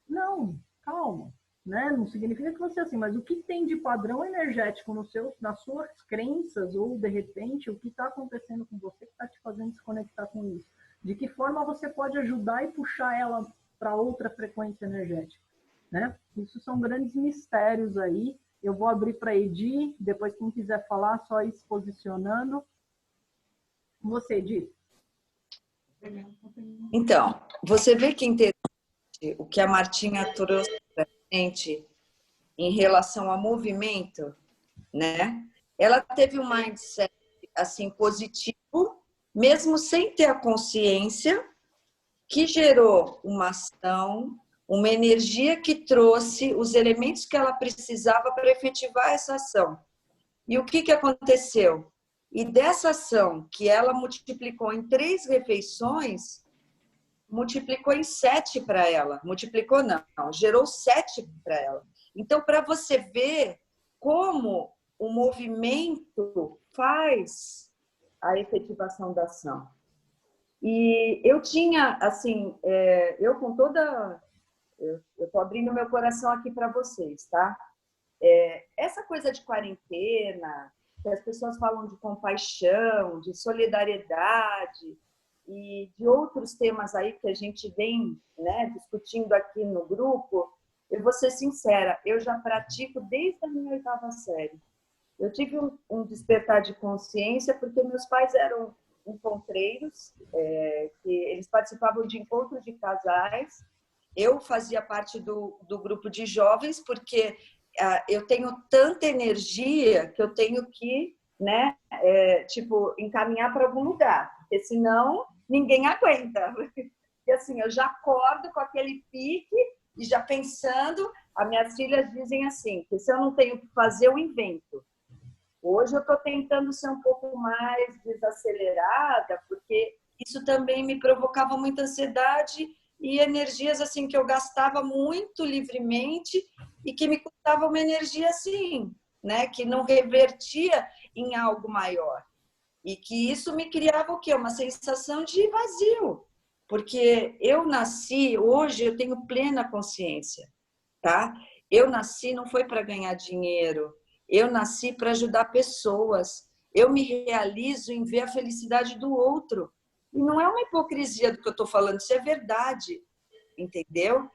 não, calma, né? Não significa que você é assim, mas o que tem de padrão energético nas suas crenças, ou de repente, o que está acontecendo com você que está te fazendo se conectar com isso? De que forma você pode ajudar e puxar ela para outra frequência energética, né? Isso são grandes mistérios aí. Eu vou abrir para a Edi, depois quem quiser falar, só ir se posicionando. Você, Edi. Então, você vê que interessante o que a Martinha trouxe para a gente em relação ao movimento, né? Ela teve um mindset assim positivo, mesmo sem ter a consciência, que gerou uma ação, uma energia que trouxe os elementos que ela precisava para efetivar essa ação. E o que aconteceu? E dessa ação que ela multiplicou em 3 refeições, multiplicou em 7 para ela. Multiplicou não, gerou 7 para ela. Então, para você ver como o movimento faz a efetivação da ação. E eu tinha, assim, eu com toda... Eu tô abrindo meu coração aqui para vocês, tá? Essa coisa de quarentena, que as pessoas falam de compaixão, de solidariedade e de outros temas aí que a gente vem, né, discutindo aqui no grupo, eu vou ser sincera, eu já pratico desde a minha 8ª série. Eu tive um despertar de consciência porque meus pais eram encontreiros, que eles participavam de encontros de casais. Eu fazia parte do grupo de jovens porque eu tenho tanta energia que eu tenho que, né, tipo, encaminhar para algum lugar, porque senão ninguém aguenta. E assim, eu já acordo com aquele pique e já pensando, as minhas filhas dizem assim, que se eu não tenho que fazer, eu invento. Hoje eu estou tentando ser um pouco mais desacelerada, porque isso também me provocava muita ansiedade e energias assim que eu gastava muito livremente e que me custava uma energia assim, né, que não revertia em algo maior. E que isso me criava o quê? Uma sensação de vazio. Porque eu nasci, hoje eu tenho plena consciência, tá? Eu nasci não foi para ganhar dinheiro, eu nasci para ajudar pessoas. Eu me realizo em ver a felicidade do outro. E não é uma hipocrisia do que eu estou falando, isso é verdade, entendeu?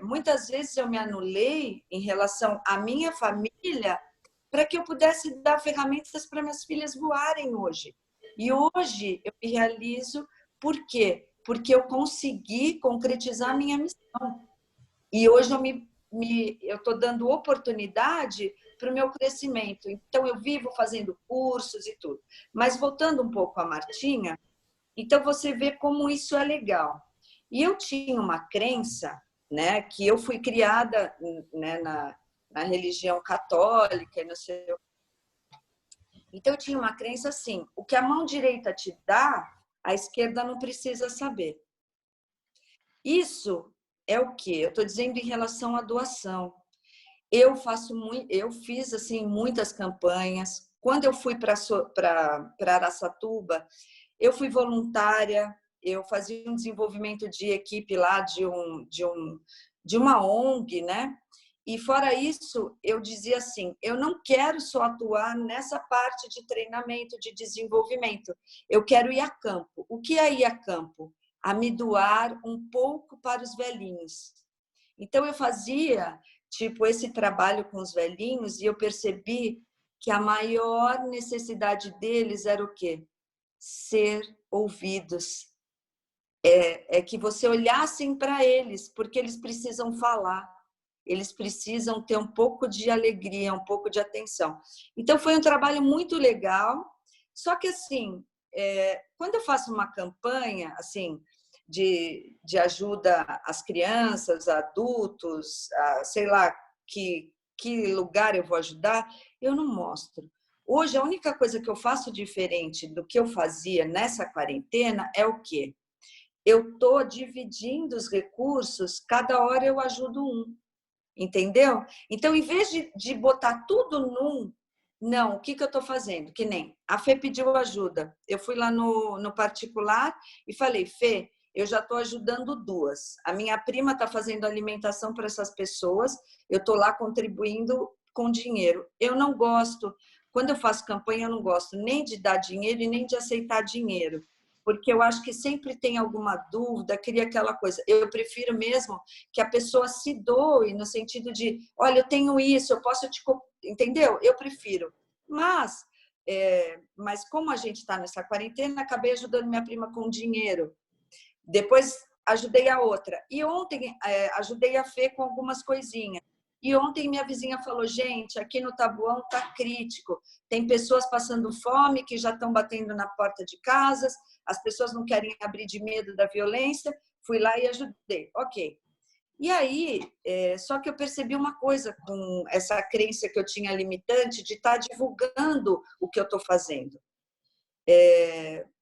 Muitas vezes eu me anulei em relação à minha família para que eu pudesse dar ferramentas para minhas filhas voarem hoje. E hoje eu me realizo, por quê? Porque eu consegui concretizar a minha missão. E hoje eu estou dando oportunidade para o meu crescimento. Então, eu vivo fazendo cursos e tudo. Mas voltando um pouco à Martinha, então você vê como isso é legal. E eu tinha uma crença, né, que eu fui criada, né, na religião católica e não sei. Então eu tinha uma crença assim: o que a mão direita te dá, a esquerda não precisa saber. Isso é o que eu estou dizendo em relação à doação. Eu fiz assim muitas campanhas. Quando eu fui para Araçatuba, eu fui voluntária. Eu fazia um desenvolvimento de equipe lá de uma ONG, né? E fora isso, eu dizia assim: eu não quero só atuar nessa parte de treinamento, de desenvolvimento. Eu quero ir a campo. O que é ir a campo? A me doar um pouco para os velhinhos. Então eu fazia tipo esse trabalho com os velhinhos e eu percebi que a maior necessidade deles era o quê? Ser ouvidos. Que você olhassem para eles, porque eles precisam falar. Eles precisam ter um pouco de alegria, um pouco de atenção. Então, foi um trabalho muito legal. Só que, assim, quando eu faço uma campanha assim de ajuda às crianças, adultos, sei lá que lugar eu vou ajudar, eu não mostro. Hoje, a única coisa que eu faço diferente do que eu fazia nessa quarentena é o quê? Eu estou dividindo os recursos, cada hora eu ajudo um. Entendeu? Então, em vez de botar tudo num, não, o que eu estou fazendo? Que nem a Fê pediu ajuda. Eu fui lá no particular e falei: Fê, eu já estou ajudando 2. A minha prima está fazendo alimentação para essas pessoas, eu estou lá contribuindo com dinheiro. Eu não gosto, quando eu faço campanha, eu não gosto nem de dar dinheiro e nem de aceitar dinheiro. Porque eu acho que sempre tem alguma dúvida, cria aquela coisa. Eu prefiro mesmo que a pessoa se doe no sentido de: olha, eu tenho isso, eu posso te... Entendeu? Eu prefiro. Mas como a gente está nessa quarentena, acabei ajudando minha prima com dinheiro. Depois ajudei a outra. E ontem ajudei a Fê com algumas coisinhas. E ontem minha vizinha falou: gente, aqui no Taboão está crítico. Tem pessoas passando fome que já estão batendo na porta de casas, as pessoas não querem abrir de medo da violência. Fui lá e ajudei. Ok. E aí, só que eu percebi uma coisa com essa crença que eu tinha limitante de estar divulgando o que eu estou fazendo.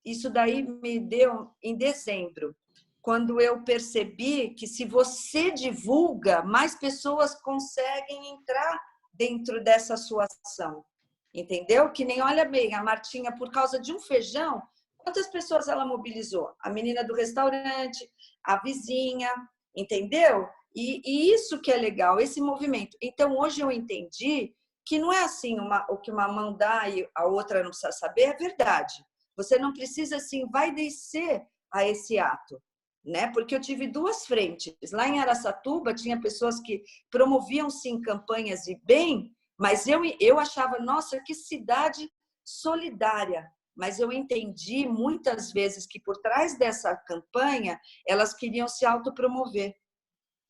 Isso daí me deu em dezembro, quando eu percebi que se você divulga, mais pessoas conseguem entrar dentro dessa sua ação. Entendeu? Que nem, olha bem, a Martinha, por causa de um feijão, Quantas pessoas ela mobilizou? A menina do restaurante, a vizinha, entendeu? E isso que é legal, esse movimento. Então, hoje eu entendi que não é assim, o que uma mão dá e a outra não precisa saber, é verdade. Você não precisa, assim, vai descer a esse ato, né? Porque eu tive duas frentes. Lá em Araçatuba, tinha pessoas que promoviam, sim, campanhas e bem, mas eu achava, nossa, que cidade solidária. Mas eu entendi muitas vezes que por trás dessa campanha, elas queriam se autopromover.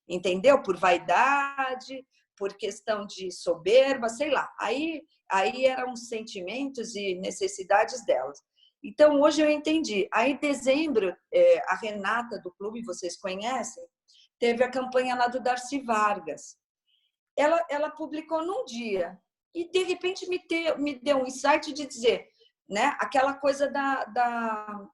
Entendeu? Por vaidade, por questão de soberba, sei lá. Aí eram sentimentos e necessidades delas. Então, hoje eu entendi. Aí, em dezembro, a Renata do clube, vocês conhecem, teve a campanha lá do Darcy Vargas. Ela publicou num dia e, de repente, me deu um insight de dizer, né, aquela coisa da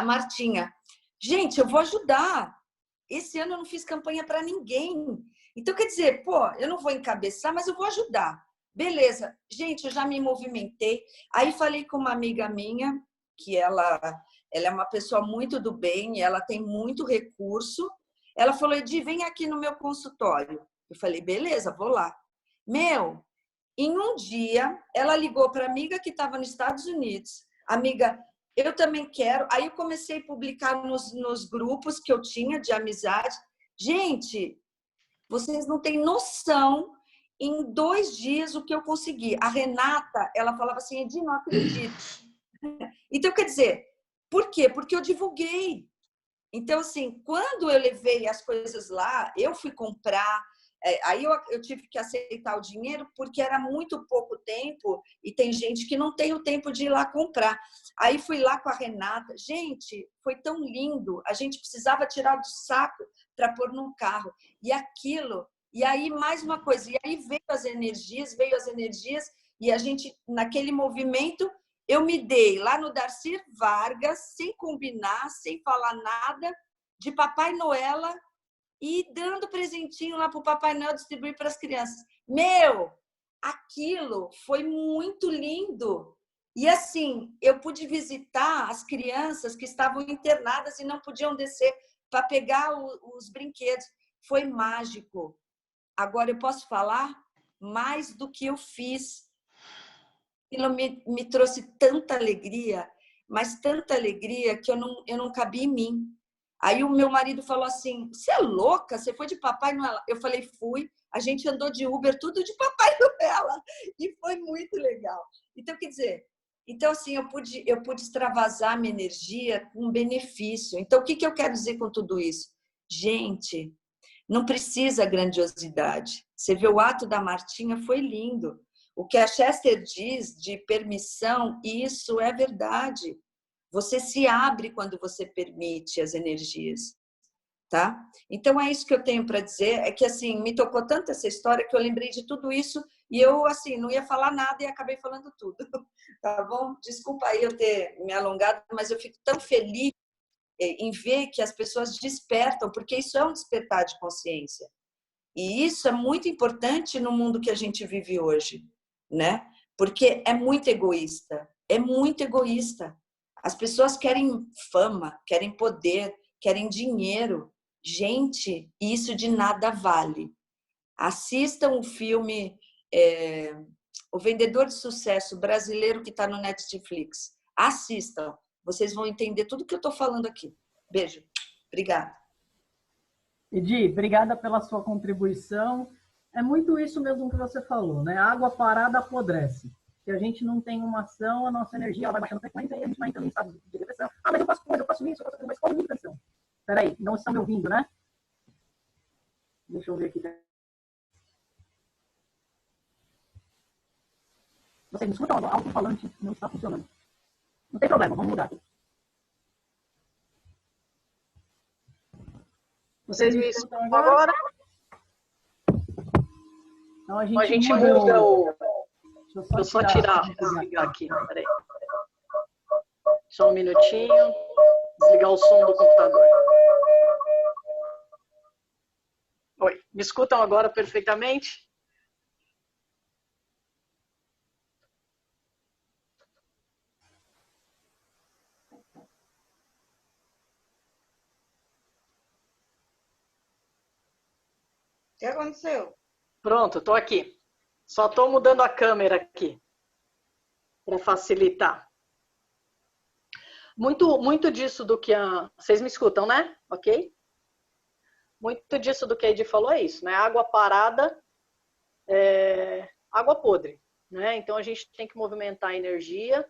Martinha. Gente, eu vou ajudar. Esse ano eu não fiz campanha para ninguém. Então, quer dizer, pô, eu não vou encabeçar, mas eu vou ajudar. Beleza. Gente, eu já me movimentei. Aí falei com uma amiga minha, que ela é uma pessoa muito do bem, ela tem muito recurso. Ela falou, Edi, vem aqui no meu consultório. Eu falei, beleza, vou lá. Meu, em um dia, ela ligou para a amiga que estava nos Estados Unidos. Amiga, eu também quero. Aí eu comecei a publicar nos grupos que eu tinha de amizade. Gente, vocês não têm noção em 2 dias o que eu consegui. A Renata, ela falava assim, Edi, não acredito. Então, quer dizer, por quê? Porque eu divulguei. Então, assim, quando eu levei as coisas lá, eu fui comprar. Aí eu tive que aceitar o dinheiro porque era muito pouco tempo e tem gente que não tem o tempo de ir lá comprar. Aí fui lá com a Renata. Gente, foi tão lindo. A gente precisava tirar do saco para pôr num carro. E aquilo... E aí, mais uma coisa. E aí veio as energias e a gente, naquele movimento, eu me dei lá no Darcy Vargas, sem combinar, sem falar nada, de Papai Noela, e dando presentinho lá para o Papai Noel distribuir para as crianças. Meu, aquilo foi muito lindo. E assim, eu pude visitar as crianças que estavam internadas e não podiam descer para pegar os brinquedos. Foi mágico. Agora, eu posso falar mais do que eu fiz. Aquilo me trouxe tanta alegria, mas tanta alegria que eu não cabia em mim. Aí o meu marido falou assim, você é louca? Você foi de Papai Noel? Eu falei, fui. A gente andou de Uber, tudo de Papai Noel. E foi muito legal. Então, quer dizer, assim, eu pude extravasar minha energia com benefício. Então, o que eu quero dizer com tudo isso? Gente, não precisa grandiosidade. Você vê o ato da Martinha, foi lindo. O que a Chester diz de permissão, isso é verdade. Você se abre quando você permite as energias, tá? Então, é isso que eu tenho para dizer, é que, assim, me tocou tanto essa história que eu lembrei de tudo isso e eu, assim, não ia falar nada e acabei falando tudo, tá bom? Desculpa aí eu ter me alongado, mas eu fico tão feliz em ver que as pessoas despertam, porque isso é um despertar de consciência. E isso é muito importante no mundo que a gente vive hoje, né? Porque é muito egoísta, é muito egoísta. As pessoas querem fama, querem poder, querem dinheiro. Gente, isso de nada vale. Assistam o filme O Vendedor de Sucesso brasileiro que está no Netflix. Assistam. Vocês vão entender tudo que eu estou falando aqui. Beijo. Obrigada. Edi, obrigada pela sua contribuição. É muito isso mesmo que você falou, né? A água parada apodrece. Se a gente não tem uma ação, a nossa energia vai baixando a frequência e a gente vai entrando em estado de depressão. Ah, mas eu faço coisa, eu faço isso, eu faço aquilo, mas qual é a minha intenção? Peraí, não estão me ouvindo, né? Deixa eu ver aqui. Vocês me escutam? O alto-falante não está funcionando. Não tem problema, vamos mudar. Vocês me escutam agora? Então a gente muda o... Deixa eu só tirar aqui. Peraí. Só um minutinho. Desligar o som do computador. Oi, me escutam agora perfeitamente? que aconteceu? Pronto, estou aqui. Só estou mudando a câmera aqui para facilitar. Muito disso do que vocês me escutam, né? Ok? Muito disso do que a Edi falou é isso, né? Água parada é água podre, né? Então a gente tem que movimentar a energia,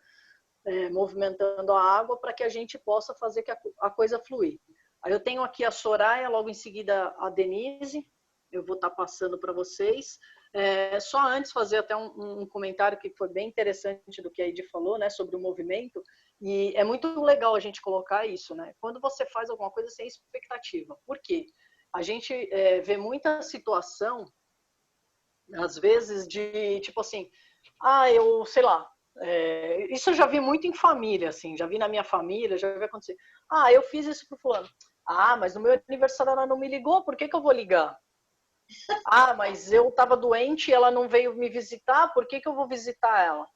movimentando a água para que a gente possa fazer que a coisa fluir. Aí eu tenho aqui a Soraya, logo em seguida a Denise, eu vou estar passando para vocês. Só antes fazer até um comentário que foi bem interessante do que a Edi falou, né, sobre o movimento, e é muito legal a gente colocar isso, né? Quando você faz alguma coisa sem expectativa. Por quê? A gente vê muita situação, às vezes, de tipo assim, eu sei lá, isso eu já vi muito em família, assim, já vi na minha família, já vi acontecer. Eu fiz isso pro fulano. Mas no meu aniversário ela não me ligou, por que que eu vou ligar? Mas eu estava doente e ela não veio me visitar, por que que eu vou visitar ela?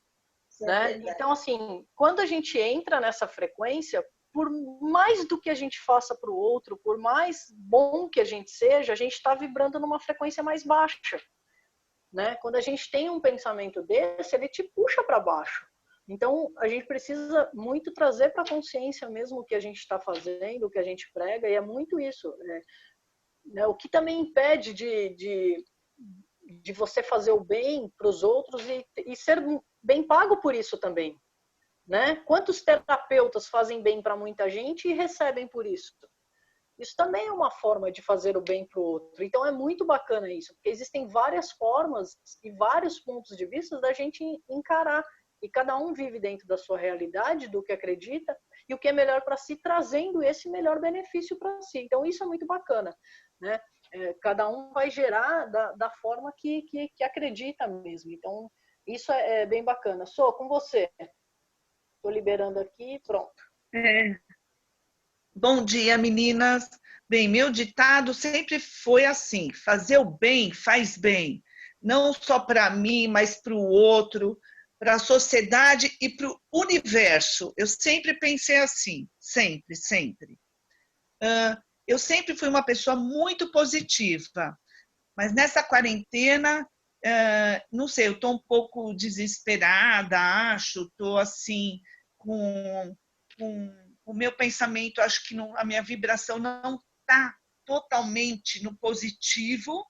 Né? Então, assim, quando a gente entra nessa frequência, por mais do que a gente faça para o outro, por mais bom que a gente seja, a gente está vibrando numa frequência mais baixa. Né? Quando a gente tem um pensamento desse, ele te puxa para baixo. Então, a gente precisa muito trazer para a consciência mesmo o que a gente está fazendo, o que a gente prega, e é muito isso. O que também impede de você fazer o bem para os outros e ser bem pago por isso também. Né? Quantos terapeutas fazem bem para muita gente e recebem por isso? Isso também é uma forma de fazer o bem para o outro. Então é muito bacana isso, porque existem várias formas e vários pontos de vista da gente encarar. E cada um vive dentro da sua realidade, do que acredita, e o que é melhor para si, trazendo esse melhor benefício para si. Então isso é muito bacana. Né? Cada um vai gerar da forma que acredita mesmo. Então isso é bem bacana. Sou com você. Estou liberando aqui, pronto. Bom dia, meninas. Bem, meu ditado sempre foi assim: fazer o bem faz bem, não só para mim, mas para o outro, para a sociedade e para o universo. Eu sempre pensei assim, sempre. Eu sempre fui uma pessoa muito positiva, mas nessa quarentena, não sei, eu estou um pouco desesperada, acho, estou assim, com o meu pensamento, acho que a minha vibração não está totalmente no positivo,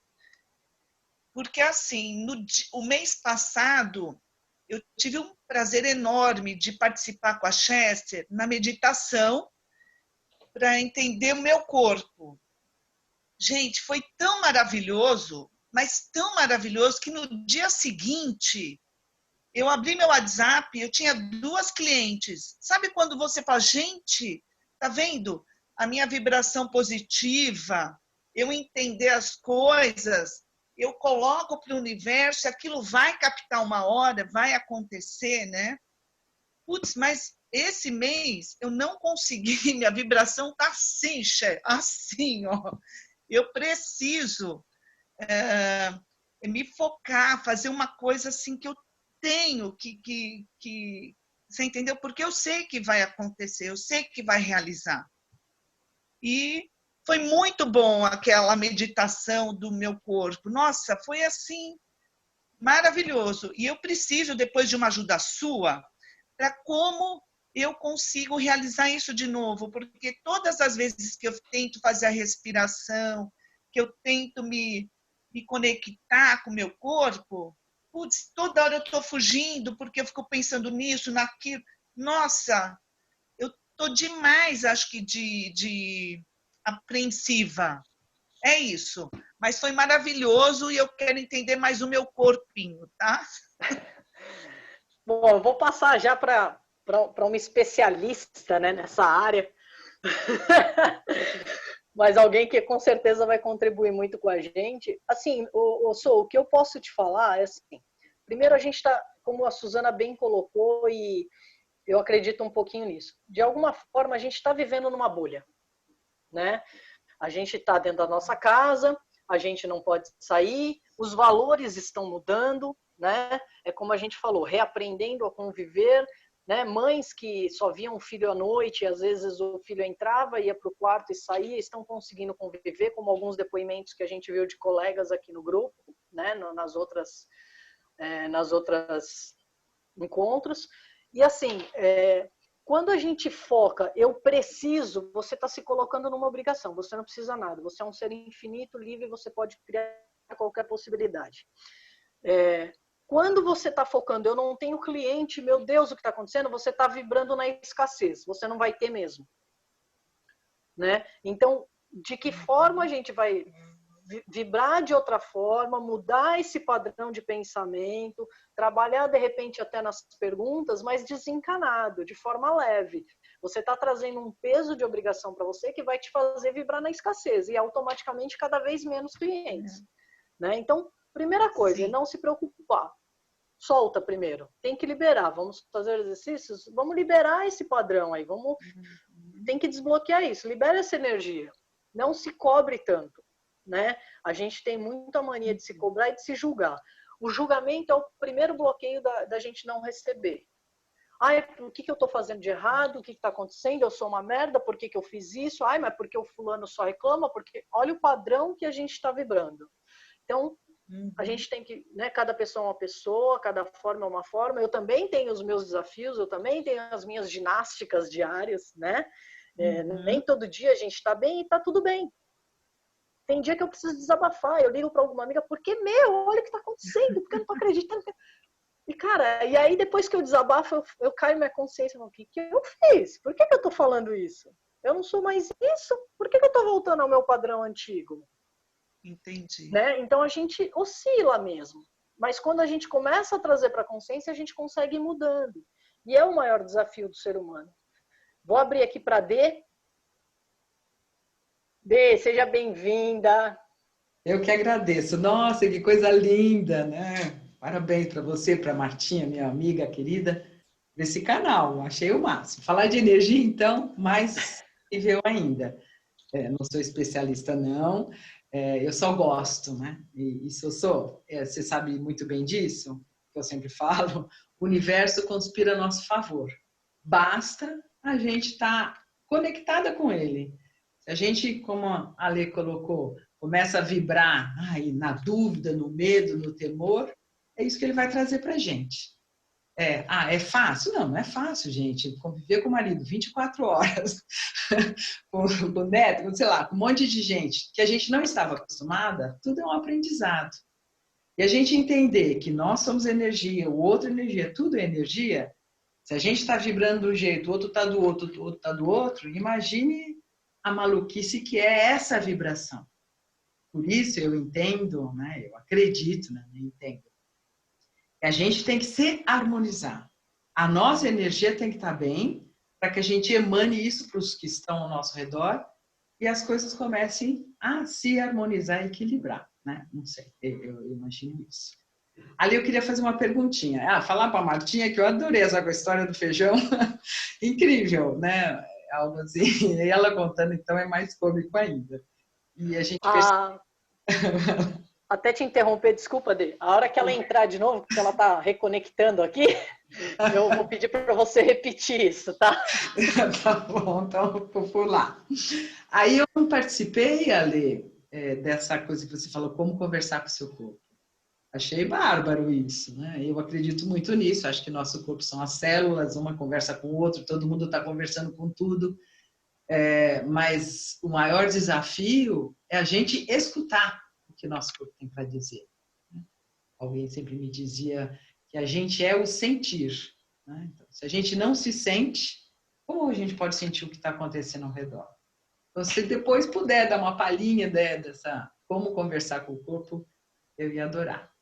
porque assim, o mês passado, eu tive um prazer enorme de participar com a Chester na meditação para entender o meu corpo. Gente, foi tão maravilhoso, mas tão maravilhoso que no dia seguinte eu abri meu WhatsApp, eu tinha 2 clientes. Sabe quando você fala, gente, tá vendo? A minha vibração positiva, eu entender as coisas, eu coloco para o universo, aquilo vai captar uma hora, vai acontecer, né? Putz, mas esse mês eu não consegui, minha vibração tá assim, assim, ó. Eu preciso me focar, fazer uma coisa assim que eu tenho que você entendeu? Porque eu sei que vai acontecer, eu sei que vai realizar. E foi muito bom aquela meditação do meu corpo. Nossa, foi assim maravilhoso. E eu preciso depois de uma ajuda sua para como eu consigo realizar isso de novo, porque todas as vezes que eu tento fazer a respiração, que eu tento me conectar com o meu corpo, putz, toda hora eu estou fugindo, porque eu fico pensando nisso, naquilo. Nossa, eu estou demais, acho que, de apreensiva. É isso. Mas foi maravilhoso e eu quero entender mais o meu corpinho, tá? Bom, eu vou passar já para uma especialista, né, nessa área. Mas alguém que com certeza vai contribuir muito com a gente. Assim, o que eu posso te falar é assim, primeiro a gente está, como a Suzana bem colocou, e eu acredito um pouquinho nisso, de alguma forma a gente está vivendo numa bolha, né? A gente está dentro da nossa casa, a gente não pode sair, os valores estão mudando, né? É como a gente falou, reaprendendo a conviver né? Mães que só viam o filho à noite, e às vezes o filho entrava, ia para o quarto e saía, estão conseguindo conviver, como alguns depoimentos que a gente viu de colegas aqui no grupo, né? Nas outras encontros. E assim, quando a gente foca, eu preciso, você está se colocando numa obrigação, você não precisa nada, você é um ser infinito, livre, você pode criar qualquer possibilidade. Quando você está focando, eu não tenho cliente, meu Deus, o que está acontecendo? Você está vibrando na escassez, você não vai ter mesmo. Né? Então, de que forma a gente vai vibrar de outra forma, mudar esse padrão de pensamento, trabalhar de repente até nas perguntas, mas desencanado, de forma leve. Você está trazendo um peso de obrigação para você que vai te fazer vibrar na escassez e automaticamente cada vez menos clientes. Né? Então, primeira coisa, é não se preocupar. Solta primeiro. Tem que liberar. Vamos fazer exercícios? Vamos liberar esse padrão aí. Tem que desbloquear isso. Libera essa energia. Não se cobre tanto. Né? A gente tem muita mania de se cobrar e de se julgar. O julgamento é o primeiro bloqueio da gente não receber. O que eu estou fazendo de errado? O que está acontecendo? Eu sou uma merda? Por que eu fiz isso? Mas porque o fulano só reclama? Porque olha o padrão que a gente está vibrando. Então, a gente tem que, né, cada pessoa é uma pessoa, cada forma é uma forma. Eu também tenho os meus desafios, eu também tenho as minhas ginásticas diárias, né? Nem todo dia a gente está bem e está tudo bem. Tem dia que eu preciso desabafar, eu ligo para alguma amiga, porque, olha o que está acontecendo, porque eu não estou acreditando. E, cara, e aí depois que eu desabafo, eu caio na minha consciência, o que eu fiz? Por que eu estou falando isso? Eu não sou mais isso? Por que eu estou voltando ao meu padrão antigo? Entendi. Né? Então a gente oscila mesmo. Mas quando a gente começa a trazer para a consciência, a gente consegue ir mudando. E é o maior desafio do ser humano. Vou abrir aqui para D. D, seja bem-vinda. Eu que agradeço. Nossa, que coisa linda, né? Parabéns para você, para a Martinha, minha amiga querida, desse canal. Achei o máximo. Falar de energia, então, mais incrível ainda. Não sou especialista, não. Eu só gosto, né? E isso eu sou. Você sabe muito bem disso, que eu sempre falo. O universo conspira a nosso favor. Basta a gente estar conectada com ele. Se a gente, como a Ale colocou, começa a vibrar na dúvida, no medo, no temor, é isso que ele vai trazer para a gente. É fácil? Não, não é fácil, gente. Conviver com o marido 24 horas, com o neto, sei lá, com um monte de gente que a gente não estava acostumada, tudo é um aprendizado. E a gente entender que nós somos energia, o outro é energia, tudo é energia. Se a gente está vibrando de um jeito, o outro está do outro, o outro está do outro, imagine a maluquice que é essa vibração. Por isso eu entendo, né? Eu acredito, né? Eu entendo. A gente tem que se harmonizar. A nossa energia tem que estar bem para que a gente emane isso para os que estão ao nosso redor e as coisas comecem a se harmonizar e equilibrar, né? Não sei, eu imagino isso. Ali eu queria fazer uma perguntinha. Falar para a Martinha que eu adorei essa história do feijão. Incrível, né? Algo assim. E ela contando, então, é mais cômico ainda. E a gente Até te interromper, desculpa, Dê. A hora que ela entrar de novo, porque ela está reconectando aqui, eu vou pedir para você repetir isso, tá? Tá bom, então vou por lá. Aí eu não participei, Ale, dessa coisa que você falou, como conversar com o seu corpo. Achei bárbaro isso, né? Eu acredito muito nisso, acho que nosso corpo são as células, uma conversa com o outro, todo mundo está conversando com tudo, mas o maior desafio é a gente escutar o que nosso corpo tem para dizer. Alguém sempre me dizia que a gente é o sentir, né? Então, se a gente não se sente, como a gente pode sentir o que está acontecendo ao redor? Então, se depois puder dar uma palhinha dessa como conversar com o corpo, eu ia adorar.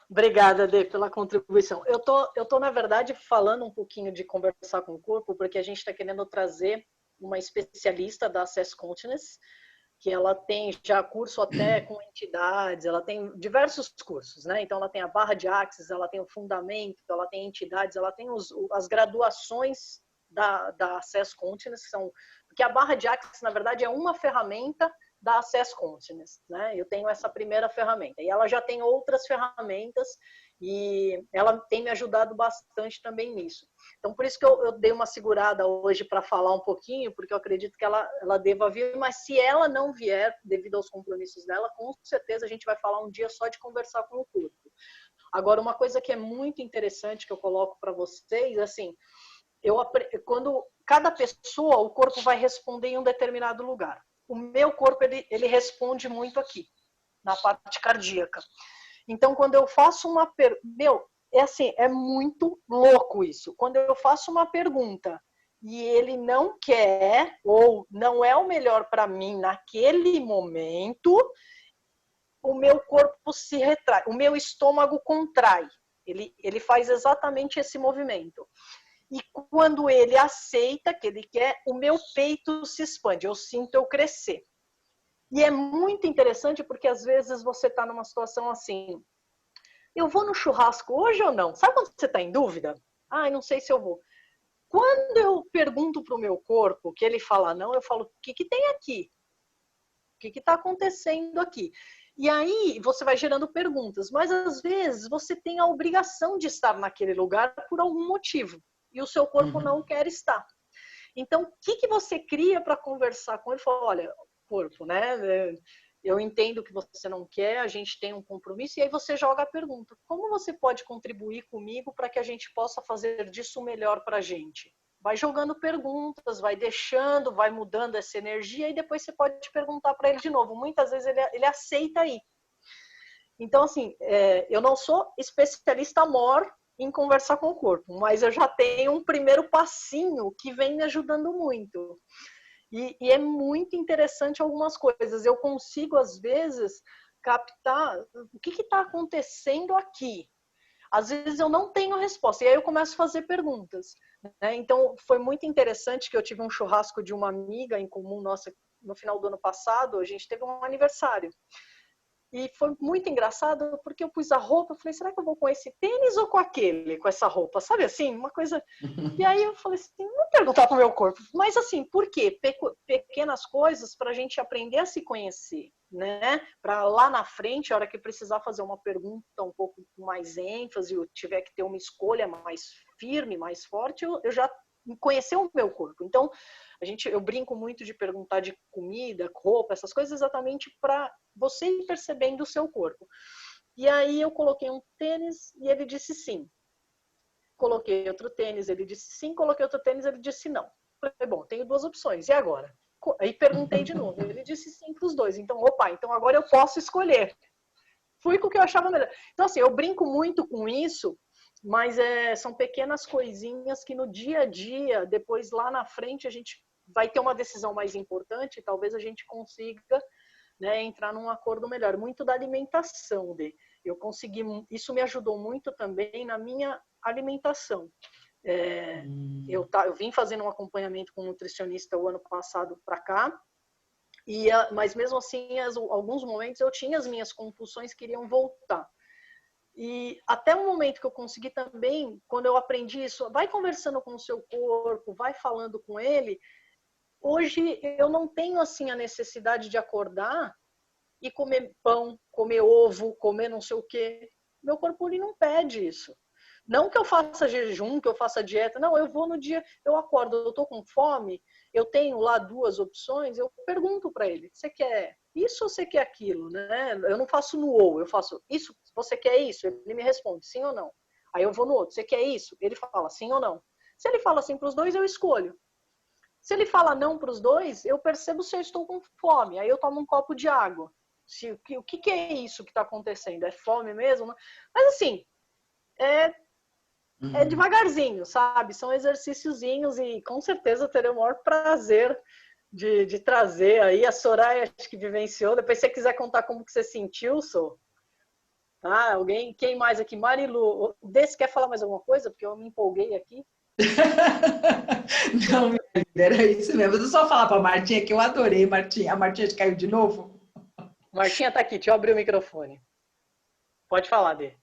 Obrigada, Dê, pela contribuição. Eu tô, na verdade, falando um pouquinho de conversar com o corpo, porque a gente está querendo trazer uma especialista da Access Consciousness, que ela tem já curso até com entidades, ela tem diversos cursos, né? Então, ela tem a barra de Axis, ela tem o fundamento, ela tem entidades, ela tem as graduações da Access Consciousness, porque a barra de Axis, na verdade, é uma ferramenta da Access Consciousness, né? Eu tenho essa primeira ferramenta e ela já tem outras ferramentas E ela tem me ajudado bastante também nisso. Então, por isso que eu dei uma segurada hoje para falar um pouquinho, porque eu acredito que ela deva vir, mas se ela não vier, devido aos compromissos dela, com certeza a gente vai falar um dia só de conversar com o corpo. Agora, uma coisa que é muito interessante que eu coloco para vocês, assim, quando cada pessoa, o corpo vai responder em um determinado lugar. O meu corpo, ele responde muito aqui, na parte cardíaca. Então, quando eu faço uma pergunta, é muito louco isso. Quando eu faço uma pergunta e ele não quer ou não é o melhor para mim naquele momento, o meu corpo se retrai, o meu estômago contrai. Ele faz exatamente esse movimento. E quando ele aceita que ele quer, o meu peito se expande, eu sinto eu crescer. E é muito interessante porque às vezes você está numa situação assim, eu vou no churrasco hoje ou não? Sabe quando você está em dúvida? Não sei se eu vou. Quando eu pergunto para o meu corpo, que ele fala não, eu falo, o que tem aqui? O que está acontecendo aqui? E aí você vai gerando perguntas, mas às vezes você tem a obrigação de estar naquele lugar por algum motivo, e o seu corpo não quer estar. Então, o que você cria para conversar com ele? Fala, olha, corpo, né? Eu entendo que você não quer, a gente tem um compromisso, e aí você joga a pergunta: como você pode contribuir comigo para que a gente possa fazer disso melhor para a gente? Vai jogando perguntas, vai deixando, vai mudando essa energia, e depois você pode perguntar para ele de novo. Muitas vezes ele aceita aí. Então, assim, eu não sou especialista mor em conversar com o corpo, mas eu já tenho um primeiro passinho que vem me ajudando muito. E é muito interessante algumas coisas. Eu consigo, às vezes, captar o que está acontecendo aqui. Às vezes eu não tenho resposta. E aí eu começo a fazer perguntas, né? Então, foi muito interessante que eu tive um churrasco de uma amiga em comum nossa no final do ano passado. A gente teve um aniversário. E foi muito engraçado porque eu pus a roupa, eu falei, será que eu vou com esse tênis ou com aquele, com essa roupa? Sabe assim, uma coisa... E aí eu falei assim, vou perguntar pro meu corpo. Mas assim, por quê? Pequenas coisas para a gente aprender a se conhecer, né? Para lá na frente, a hora que precisar fazer uma pergunta um pouco com mais ênfase, eu tiver que ter uma escolha mais firme, mais forte, eu já conhecer o meu corpo. Então, eu brinco muito de perguntar de comida, roupa, essas coisas, exatamente para você ir percebendo o seu corpo. E aí eu coloquei um tênis e ele disse sim. Coloquei outro tênis, ele disse sim. Coloquei outro tênis, ele disse não. Falei, bom, tenho duas opções, e agora? Aí perguntei de novo, ele disse sim para os dois. Então, então agora eu posso escolher. Fui com o que eu achava melhor. Então, assim, eu brinco muito com isso, mas são pequenas coisinhas que no dia a dia, depois lá na frente, a gente vai ter uma decisão mais importante e talvez a gente consiga, né, entrar num acordo melhor. Muito da alimentação, eu consegui, isso me ajudou muito também na minha alimentação. Eu vim fazendo um acompanhamento com um nutricionista o ano passado para cá, mas mesmo assim, alguns momentos eu tinha as minhas compulsões que iriam voltar. E até o momento que eu consegui também, quando eu aprendi isso, vai conversando com o seu corpo, vai falando com ele. Hoje eu não tenho assim a necessidade de acordar e comer pão, comer ovo, comer não sei o quê. Meu corpo ele não pede isso. Não que eu faça jejum, que eu faça dieta. Não, eu vou no dia, eu acordo, eu tô com fome, eu tenho lá duas opções, eu pergunto para ele, você quer isso ou você quer aquilo, né? Eu não faço no ou, eu faço isso, você quer isso? Ele me responde sim ou não. Aí eu vou no outro, você quer isso? Ele fala sim ou não. Se ele fala sim para os dois, eu escolho. Se ele fala não para os dois, eu percebo se eu estou com fome. Aí eu tomo um copo de água. O que é isso que está acontecendo? É fome mesmo? Mas assim, é devagarzinho, sabe? São exercíciozinhos e com certeza eu terei o maior prazer de trazer aí. A Soraya acho que vivenciou. Depois se você quiser contar como que você sentiu, Sô. Alguém? Quem mais aqui? Marilu, desse quer falar mais alguma coisa? Porque eu me empolguei aqui. Não, minha vida, era isso mesmo. Vou só falar para a Martinha que eu adorei, Martinha. A Martinha caiu de novo? Martinha tá aqui, deixa eu abrir o microfone. Pode falar, Dê.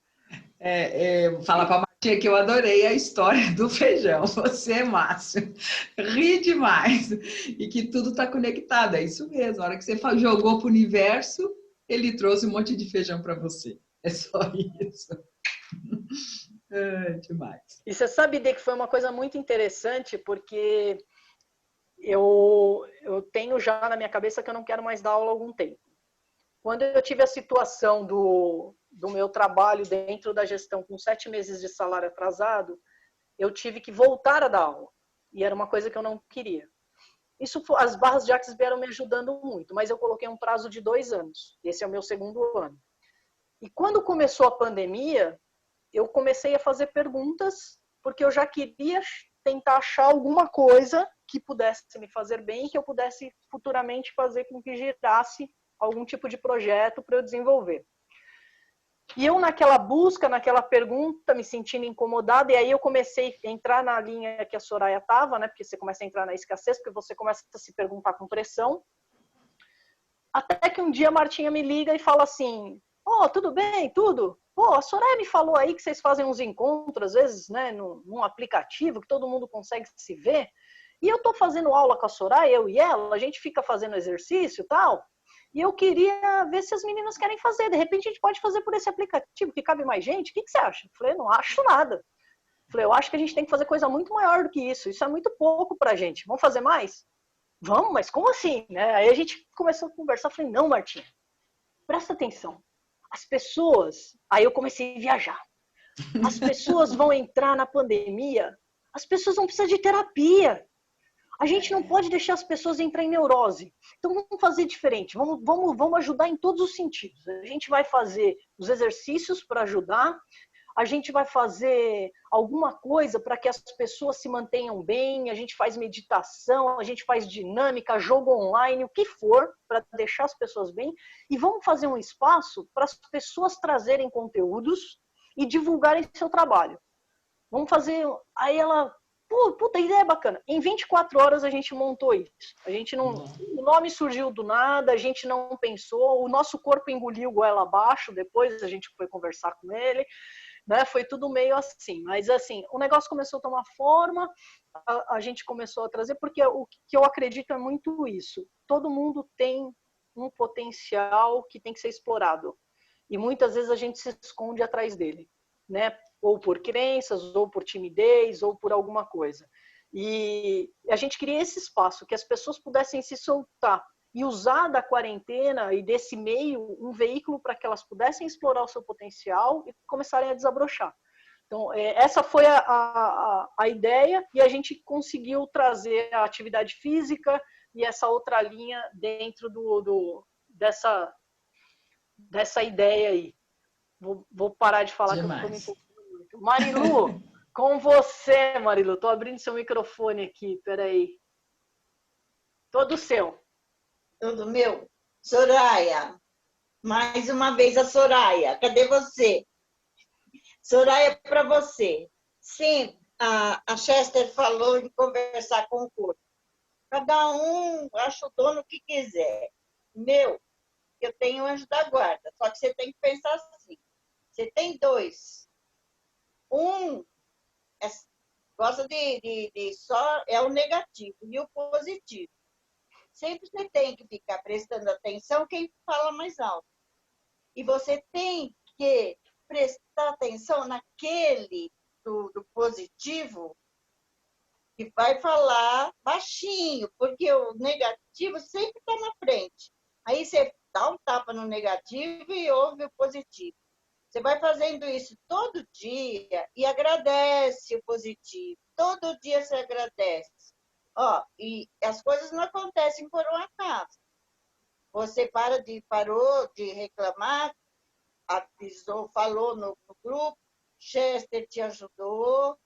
Falar para a Martinha que eu adorei a história do feijão. Você é Márcio. Ri demais. E que tudo está conectado. É isso mesmo. A hora que você jogou para o universo, ele trouxe um monte de feijão para você. É só isso. Demais. E você sabe, Dê, que foi uma coisa muito interessante, porque eu tenho já na minha cabeça que eu não quero mais dar aula há algum tempo. Quando eu tive a situação do meu trabalho dentro da gestão com 7 meses de salário atrasado, eu tive que voltar a dar aula. E era uma coisa que eu não queria. As barras de Axis vieram me ajudando muito, mas eu coloquei um prazo de 2 anos. Esse é o meu segundo ano. E quando começou a pandemia, eu comecei a fazer perguntas, porque eu já queria tentar achar alguma coisa que pudesse me fazer bem e que eu pudesse futuramente fazer com que girasse algum tipo de projeto para eu desenvolver. E eu naquela busca, naquela pergunta, me sentindo incomodada, e aí eu comecei a entrar na linha que a Soraya estava, né? Porque você começa a entrar na escassez, porque você começa a se perguntar com pressão. Até que um dia a Martinha me liga e fala assim, tudo bem, tudo? Pô, a Soraya me falou aí que vocês fazem uns encontros, às vezes, né, num aplicativo que todo mundo consegue se ver. E eu tô fazendo aula com a Soraya, eu e ela, a gente fica fazendo exercício e tal. E eu queria ver se as meninas querem fazer. De repente a gente pode fazer por esse aplicativo, que cabe mais gente. O que você acha? Eu falei, não acho nada. Eu falei, eu acho que a gente tem que fazer coisa muito maior do que isso. Isso é muito pouco pra gente. Vamos fazer mais? Vamos, mas como assim? Né? Aí a gente começou a conversar. Eu falei, não, Martinha, presta atenção. As pessoas... Aí eu comecei a viajar. As pessoas vão entrar na pandemia, as pessoas vão precisar de terapia. A gente não pode deixar as pessoas entrar em neurose. Então vamos fazer diferente, vamos ajudar em todos os sentidos. A gente vai fazer os exercícios para ajudar, a gente vai fazer alguma coisa para que as pessoas se mantenham bem, a gente faz meditação, a gente faz dinâmica, jogo online, o que for, para deixar as pessoas bem, e vamos fazer um espaço para as pessoas trazerem conteúdos e divulgarem seu trabalho. Vamos fazer... Aí ela... Puta, ideia bacana. Em 24 horas a gente montou isso. A gente não... O nome surgiu do nada, a gente não pensou, o nosso corpo engoliu goela abaixo, depois a gente foi conversar com ele, né? Foi tudo meio assim. Mas assim, o negócio começou a tomar forma, a gente começou a trazer, porque o que eu acredito é muito isso. Todo mundo tem um potencial que tem que ser explorado. E muitas vezes a gente se esconde atrás dele, né? Ou por crenças, ou por timidez, ou por alguma coisa. E a gente queria esse espaço, que as pessoas pudessem se soltar e usar da quarentena e desse meio um veículo para que elas pudessem explorar o seu potencial e começarem a desabrochar. Então, essa foi a ideia, e a gente conseguiu trazer a atividade física e essa outra linha dentro dessa ideia aí. Vou parar de falar. Demais. Que eu tô me empolgando muito. Marilu, com você, Marilu. Tô abrindo seu microfone aqui, peraí. Todo seu. Tudo meu. Soraya, mais uma vez a Soraya. Cadê você? Soraya, para você. Sim, a Chester falou em conversar com o corpo. Cada um acha o dono que quiser. Eu tenho anjo da guarda, só que você tem que pensar assim. Você tem 2. Um gosta de só é o negativo e o positivo. Sempre você tem que ficar prestando atenção quem fala mais alto. E você tem que prestar atenção naquele do positivo que vai falar baixinho, porque o negativo sempre está na frente. Aí você dá um tapa no negativo e ouve o positivo. Você vai fazendo isso todo dia e agradece o positivo. Todo dia você agradece. E as coisas não acontecem por um acaso. Você parou de reclamar, avisou, falou no grupo, Chester te ajudou.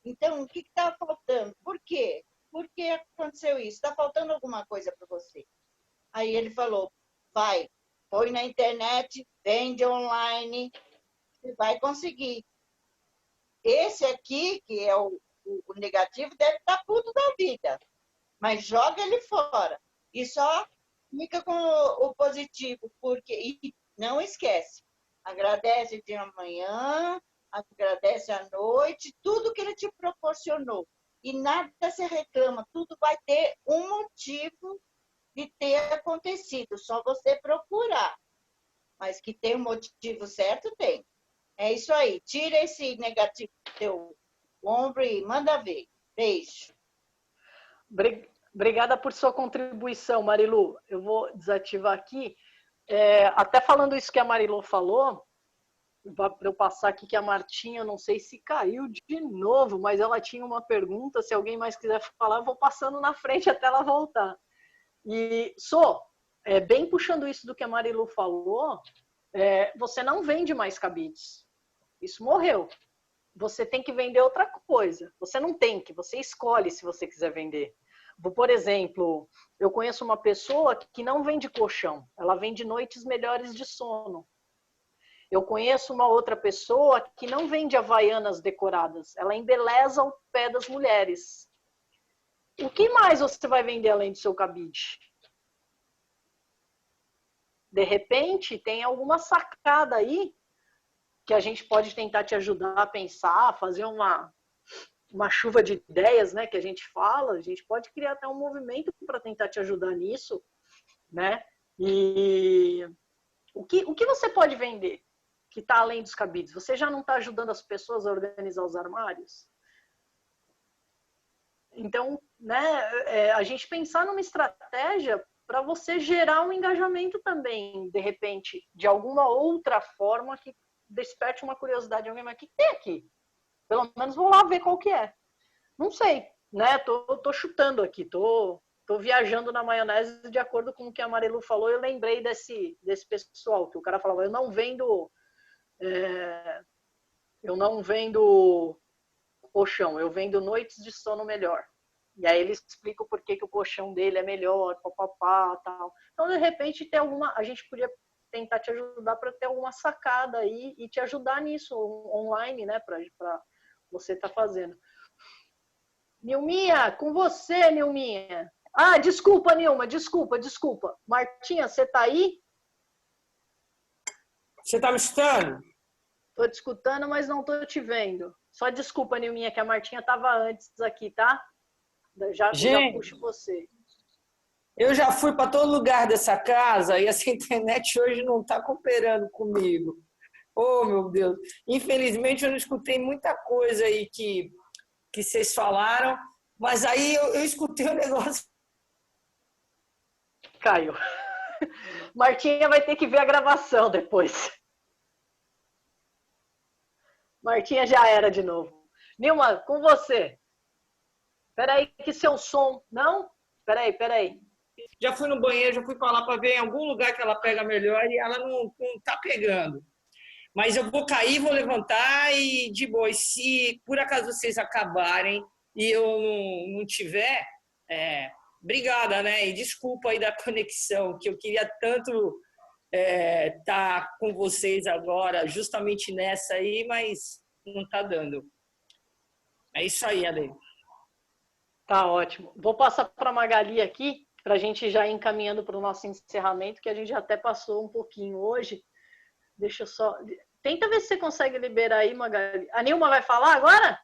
Então, o que está faltando? Por quê? Por que aconteceu isso? Está faltando alguma coisa para você? Aí ele falou, põe na internet, vende online, você vai conseguir. Esse aqui, que é o negativo, deve estar puto da vida, mas joga ele fora e só fica com o positivo, porque e não esquece, agradece de amanhã, agradece à noite, tudo que ele te proporcionou, e nada se reclama, tudo vai ter um motivo de ter acontecido, só você procurar. Mas que tem um motivo certo, tem. É isso aí. Tira esse negativo do teu ombro e manda ver. Beijo. Obrigada por sua contribuição, Marilu. Eu vou desativar aqui. Até falando isso que a Marilu falou, para eu passar aqui que a Martinha, não sei se caiu de novo, mas ela tinha uma pergunta. Se alguém mais quiser falar, eu vou passando na frente até ela voltar. E, bem puxando isso do que a Marilu falou, você não vende mais cabides. Isso morreu. Você tem que vender outra coisa. Você não tem que, você escolhe se você quiser vender. Por exemplo, eu conheço uma pessoa que não vende colchão, ela vende noites melhores de sono. Eu conheço uma outra pessoa que não vende havaianas decoradas, ela embeleza o pé das mulheres. O que mais você vai vender além do seu cabide? De repente, tem alguma sacada aí que a gente pode tentar te ajudar a pensar, fazer uma chuva de ideias, né, que a gente fala. A gente pode criar até um movimento para tentar te ajudar nisso, né? E o que você pode vender que está além dos cabides? Você já não está ajudando as pessoas a organizar os armários? Então, né, a gente pensar numa estratégia para você gerar um engajamento também, de repente, de alguma outra forma que desperte uma curiosidade de alguém, mas o que tem aqui? Pelo menos vou lá ver qual que é. Não sei, né? Tô chutando aqui, tô viajando na maionese de acordo com o que a Marilu falou. Eu lembrei desse pessoal, que o cara falava, eu não vendo colchão, eu vendo noites de sono melhor. E aí ele explica o porquê que o colchão dele é melhor, papapá, tal. Então, de repente, a gente podia tentar te ajudar para ter alguma sacada aí e te ajudar nisso online, né, para você estar fazendo. Nilminha, com você, Nilminha. Ah, desculpa, Nilma, desculpa. Martinha, você tá aí? Você tá me escutando? Tô te escutando, mas não tô te vendo. Só desculpa, Nilminha, que a Martinha tava antes aqui, tá? Já puxo você. Eu já fui para todo lugar dessa casa e essa internet hoje não está cooperando comigo. Oh, meu Deus. Infelizmente, eu não escutei muita coisa aí que vocês falaram, mas aí eu escutei o negócio. Caiu. Martinha vai ter que ver a gravação depois. Martinha já era de novo. Nilma, com você. Peraí, que seu som... Não? Peraí. Já fui no banheiro, já fui para lá para ver em algum lugar que ela pega melhor e ela não está pegando. Mas eu vou cair, vou levantar e de boa. E se por acaso vocês acabarem e eu não tiver, obrigada, né? E desculpa aí da conexão, que eu queria tanto tá com vocês agora, justamente nessa aí, mas não está dando. É isso aí, Ale. Tá ótimo. Vou passar para a Magali aqui, para a gente já ir encaminhando para o nosso encerramento, que a gente já até passou um pouquinho hoje. Deixa eu só... Tenta ver se você consegue liberar aí, Magali. A Nilma vai falar agora?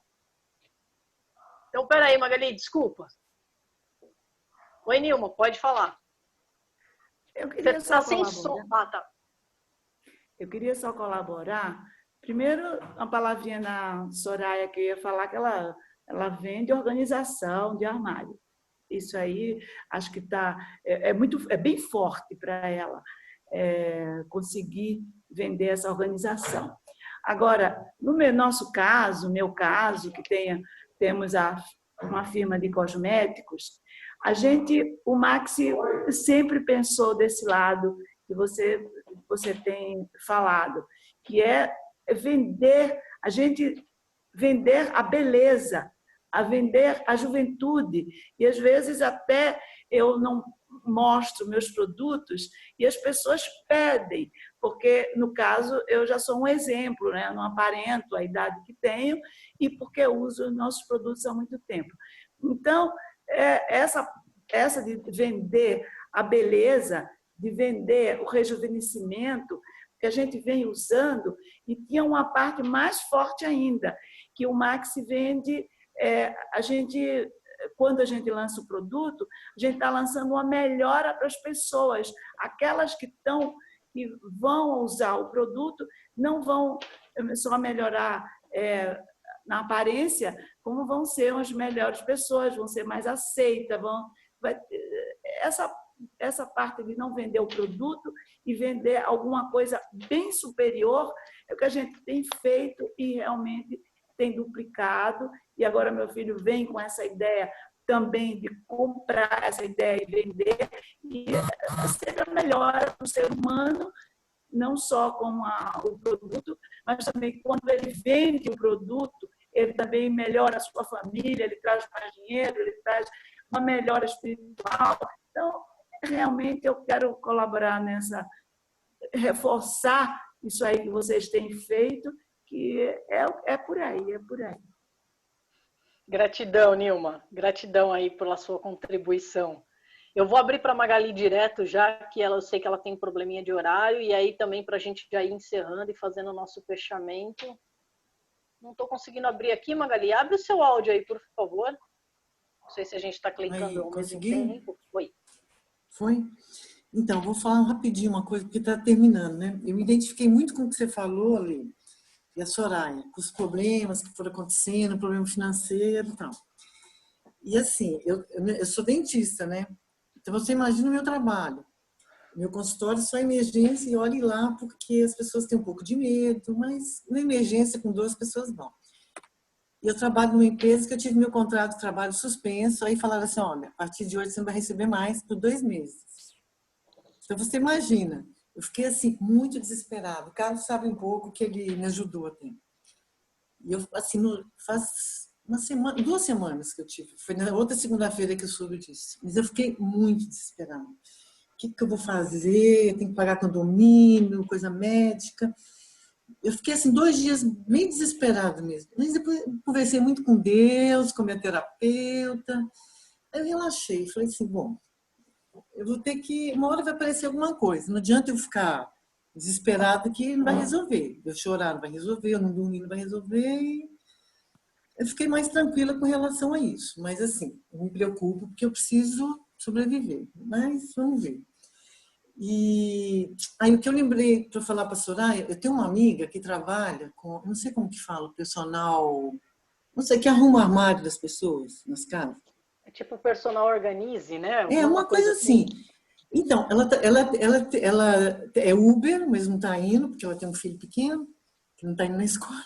Então, peraí, Magali, desculpa. Oi, Nilma, pode falar. Eu queria Você tá só sem colaborar. som. Ah, tá. Eu queria só colaborar. Primeiro, uma palavrinha na Soraya, que eu ia falar que ela vende organização de armário. Isso aí, acho que é bem forte para ela conseguir vender essa organização. Agora, no nosso caso, meu caso, que temos uma firma de cosméticos, o Maxi sempre pensou desse lado que você tem falado, que é vender a beleza, a vender a juventude. E, às vezes, até eu não mostro meus produtos e as pessoas pedem, porque, no caso, eu já sou um exemplo, né? Eu não aparento a idade que tenho e porque eu uso nossos produtos há muito tempo. Então, essa de vender a beleza, de vender o rejuvenescimento, que a gente vem usando, e tinha uma parte mais forte ainda, que o Maxi vende, quando a gente lança o produto, a gente está lançando uma melhora para as pessoas, aquelas que vão usar o produto não vão só melhorar na aparência, como vão ser as melhores pessoas, vão ser mais aceitas, essa parte de não vender o produto e vender alguma coisa bem superior é o que a gente tem feito e realmente tem duplicado. E agora meu filho vem com essa ideia também de comprar essa ideia e vender, e ser a melhora do ser humano, não só com o produto, mas também quando ele vende o produto, ele também melhora a sua família, ele traz mais dinheiro, ele traz uma melhora espiritual. Então, realmente eu quero colaborar reforçar isso aí que vocês têm feito, que é por aí, é por aí. Gratidão, Nilma. Gratidão aí pela sua contribuição. Eu vou abrir para a Magali direto, já que eu sei que ela tem um probleminha de horário, e aí também para a gente já ir encerrando e fazendo o nosso fechamento. Não estou conseguindo abrir aqui, Magali. Abre o seu áudio aí, por favor. Não sei se a gente está clicando ao mesmo tempo. Oi. Foi? Então, vou falar rapidinho uma coisa, porque está terminando, né? Eu me identifiquei muito com o que você falou, Ale, e a Soraya, com os problemas que foram acontecendo, problema financeiro e tal. E assim, eu sou dentista, né? Então, você imagina o meu trabalho. Meu consultório é só emergência e olhe lá, porque as pessoas têm um pouco de medo, mas na emergência com 2 pessoas vão. E eu trabalho numa empresa que eu tive meu contrato de trabalho suspenso, aí falaram assim, olha, a partir de hoje você não vai receber mais por 2 meses. Então, você imagina, eu fiquei assim, muito desesperada. O Carlos sabe um pouco que ele me ajudou até. E eu, assim, faz 2 semanas que eu tive. Foi na outra segunda-feira que eu soube disso. Mas eu fiquei muito desesperada. O que eu vou fazer? Eu tenho que pagar condomínio, coisa médica. Eu fiquei assim 2 dias bem desesperada mesmo. Mas depois conversei muito com Deus, com minha terapeuta. Aí eu relaxei. Falei assim, bom, eu vou ter que... Uma hora vai aparecer alguma coisa. Não adianta eu ficar desesperada que não vai resolver. Eu chorar não vai resolver, eu não dormir não vai resolver. E eu fiquei mais tranquila com relação a isso. Mas assim, eu me preocupo porque eu preciso sobreviver. Mas vamos ver. E aí o que eu lembrei para falar para a Soraya, eu tenho uma amiga que trabalha com, não sei como que fala, personal, não sei, que arruma o armário das pessoas nas casas. É tipo personal organize, né? Uma coisa assim. Então, ela é Uber, mas não está indo, porque ela tem um filho pequeno, que não está indo na escola,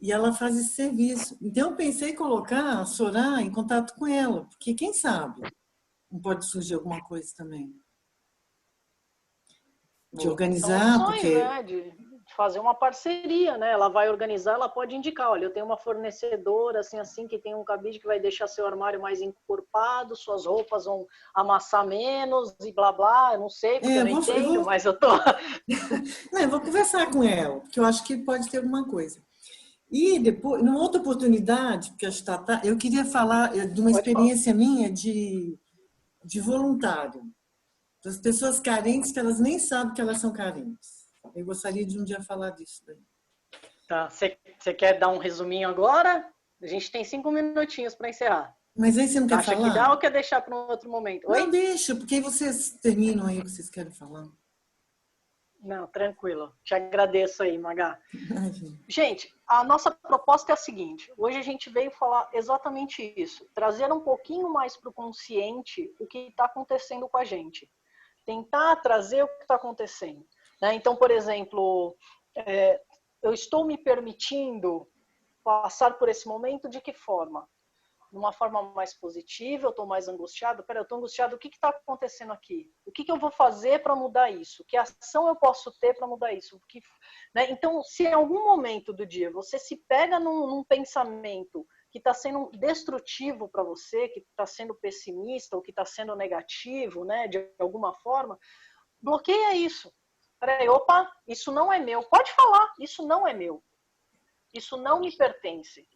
e ela faz esse serviço. Então, eu pensei em colocar a Soraya em contato com ela, porque quem sabe não pode surgir alguma coisa também. De organizar, porque... Né? De fazer uma parceria, né? Ela vai organizar, ela pode indicar, olha, eu tenho uma fornecedora assim, que tem um cabide que vai deixar seu armário mais encorpado, suas roupas vão amassar menos e blá blá, eu não sei, porque eu não entendo, mas eu tô... Não, eu vou conversar com ela, porque eu acho que pode ter alguma coisa. E depois, numa outra oportunidade, porque eu queria falar de uma experiência minha de voluntário. Das pessoas carentes que elas nem sabem que elas são carentes. Eu gostaria de um dia falar disso daí. Tá, você quer dar um resuminho agora? A gente tem 5 minutinhos para encerrar. Mas aí você não quer falar? Acha que dá ou quer deixar para um outro momento? Oi? Não, deixa, porque aí vocês terminam aí o que vocês querem falar. Não, tranquilo. Te agradeço aí, Magá. Gente, a nossa proposta é a seguinte. Hoje a gente veio falar exatamente isso. Trazer um pouquinho mais para o consciente o que está acontecendo com a gente. Tentar trazer o que está acontecendo. Então, por exemplo, eu estou me permitindo passar por esse momento de que forma? De uma forma mais positiva, eu estou mais angustiado. Peraí, eu estou angustiado, o que está acontecendo aqui? O que eu vou fazer para mudar isso? Que ação eu posso ter para mudar isso? Então, se em algum momento do dia você se pega num pensamento que está sendo destrutivo para você, que está sendo pessimista ou que está sendo negativo, né, de alguma forma, bloqueia isso. Peraí, opa, isso não é meu. Pode falar, isso não é meu. Isso não me pertence.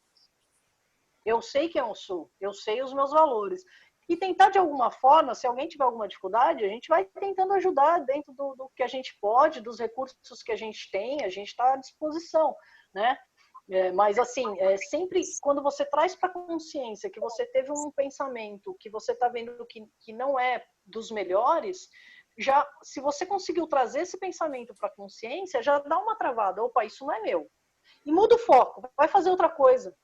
Eu sei quem eu sou, eu sei os meus valores. E tentar de alguma forma, se alguém tiver alguma dificuldade, a gente vai tentando ajudar dentro do que a gente pode, dos recursos que a gente tem, a gente está à disposição, né? Mas assim, sempre quando você traz para a consciência que você teve um pensamento, que você está vendo que não é dos melhores, se você conseguiu trazer esse pensamento para a consciência, já dá uma travada. Opa, isso não é meu. E muda o foco, vai fazer outra coisa.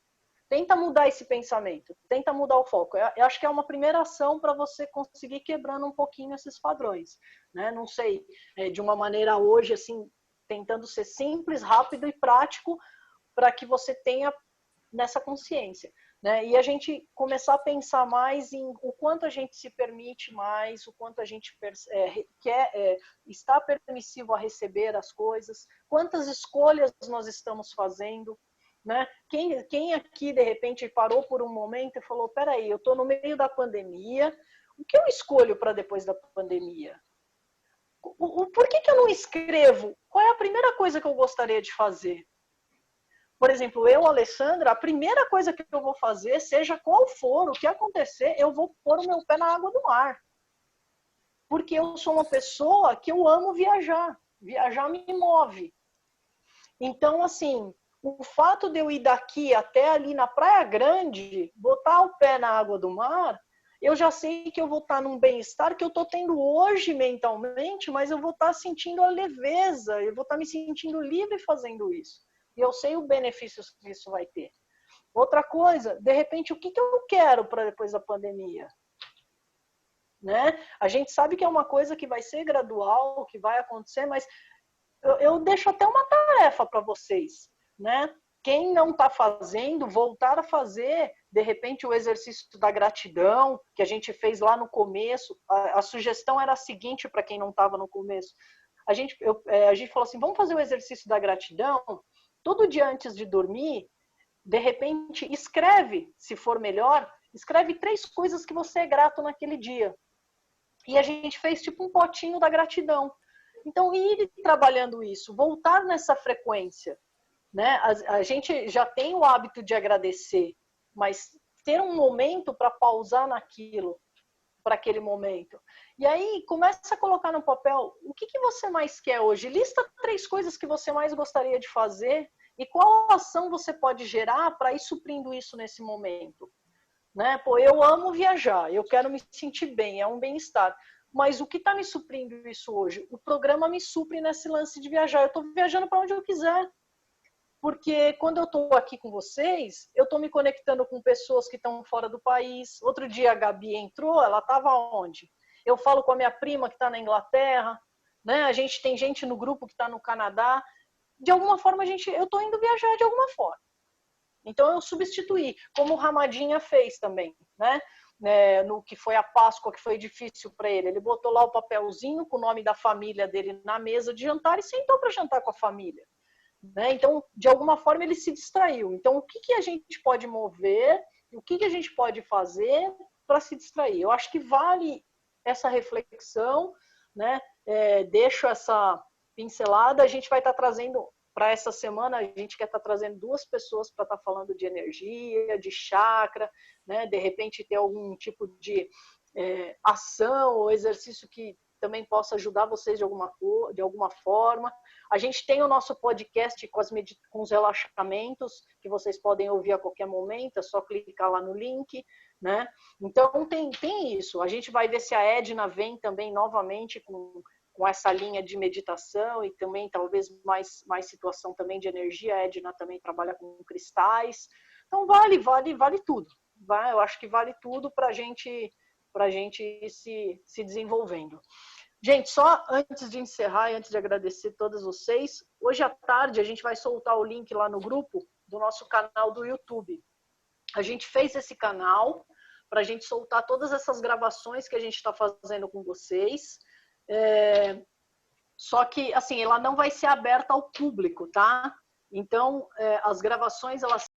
Tenta mudar esse pensamento, tenta mudar o foco. Eu acho que é uma primeira ação para você conseguir quebrando um pouquinho esses padrões, né? Não sei, de uma maneira hoje, assim, tentando ser simples, rápido e prático para que você tenha nessa consciência, né? E a gente começar a pensar mais em o quanto a gente se permite mais, o quanto a gente está permissivo a receber as coisas, quantas escolhas nós estamos fazendo, né? Quem aqui, de repente, parou por um momento e falou, peraí, eu estou no meio da pandemia, o que eu escolho para depois da pandemia? Por que eu não escrevo? Qual é a primeira coisa que eu gostaria de fazer? Por exemplo, eu, Alessandra, a primeira coisa que eu vou fazer, seja qual for o que acontecer, eu vou pôr o meu pé na água do mar. Porque eu sou uma pessoa que eu amo viajar. Viajar me move. Então, assim, o fato de eu ir daqui até ali na Praia Grande, botar o pé na água do mar, eu já sei que eu vou estar num bem-estar que eu estou tendo hoje mentalmente, mas eu vou estar sentindo a leveza, eu vou estar me sentindo livre fazendo isso. E eu sei o benefício que isso vai ter. Outra coisa, de repente, o que eu quero para depois da pandemia? Né? A gente sabe que é uma coisa que vai ser gradual, que vai acontecer, mas eu deixo até uma tarefa para vocês, né? Quem não está fazendo, voltar a fazer, de repente, o exercício da gratidão, que a gente fez lá no começo. A sugestão era a seguinte para quem não estava no começo. A gente falou assim, vamos fazer o exercício da gratidão? Todo dia antes de dormir, de repente, escreve, se for melhor, escreve 3 coisas que você é grato naquele dia. E a gente fez tipo um potinho da gratidão. Então, ir trabalhando isso, voltar nessa frequência, né? A gente já tem o hábito de agradecer, mas ter um momento para pausar naquilo, para aquele momento. E aí, começa a colocar no papel o que você mais quer hoje. Lista 3 coisas que você mais gostaria de fazer e qual ação você pode gerar para ir suprindo isso nesse momento. Né? Pô, eu amo viajar, eu quero me sentir bem, é um bem-estar. Mas o que está me suprindo isso hoje? O programa me supre nesse lance de viajar. Eu estou viajando para onde eu quiser. Porque quando eu estou aqui com vocês, eu estou me conectando com pessoas que estão fora do país. Outro dia a Gabi entrou, ela estava onde? Eu falo com a minha prima que está na Inglaterra, né? A gente tem gente no grupo que está no Canadá. De alguma forma, eu estou indo viajar de alguma forma. Então eu substituí, como o Ramadinha fez também, né? No que foi a Páscoa, que foi difícil para ele. Ele botou lá o papelzinho com o nome da família dele na mesa de jantar e sentou para jantar com a família. Né? Então, de alguma forma, ele se distraiu. Então, o que a gente pode mover, o que a gente pode fazer para se distrair? Eu acho que vale essa reflexão, né? Deixo essa pincelada, a gente vai estar trazendo, para essa semana, a gente quer estar trazendo 2 pessoas para estar falando de energia, de chakra, né? De repente ter algum tipo de ação ou exercício que também possa ajudar vocês de alguma forma. A gente tem o nosso podcast com os relaxamentos, que vocês podem ouvir a qualquer momento, é só clicar lá no link, né? Então, tem isso. A gente vai ver se a Edna vem também novamente com essa linha de meditação e também talvez mais situação também de energia. A Edna também trabalha com cristais. Então, vale tudo. Eu acho que vale tudo para a gente ir se desenvolvendo. Gente, só antes de encerrar e antes de agradecer a todos vocês, hoje à tarde a gente vai soltar o link lá no grupo do nosso canal do YouTube. A gente fez esse canal para a gente soltar todas essas gravações que a gente está fazendo com vocês. Só que, assim, ela não vai ser aberta ao público, tá? Então, as gravações, elas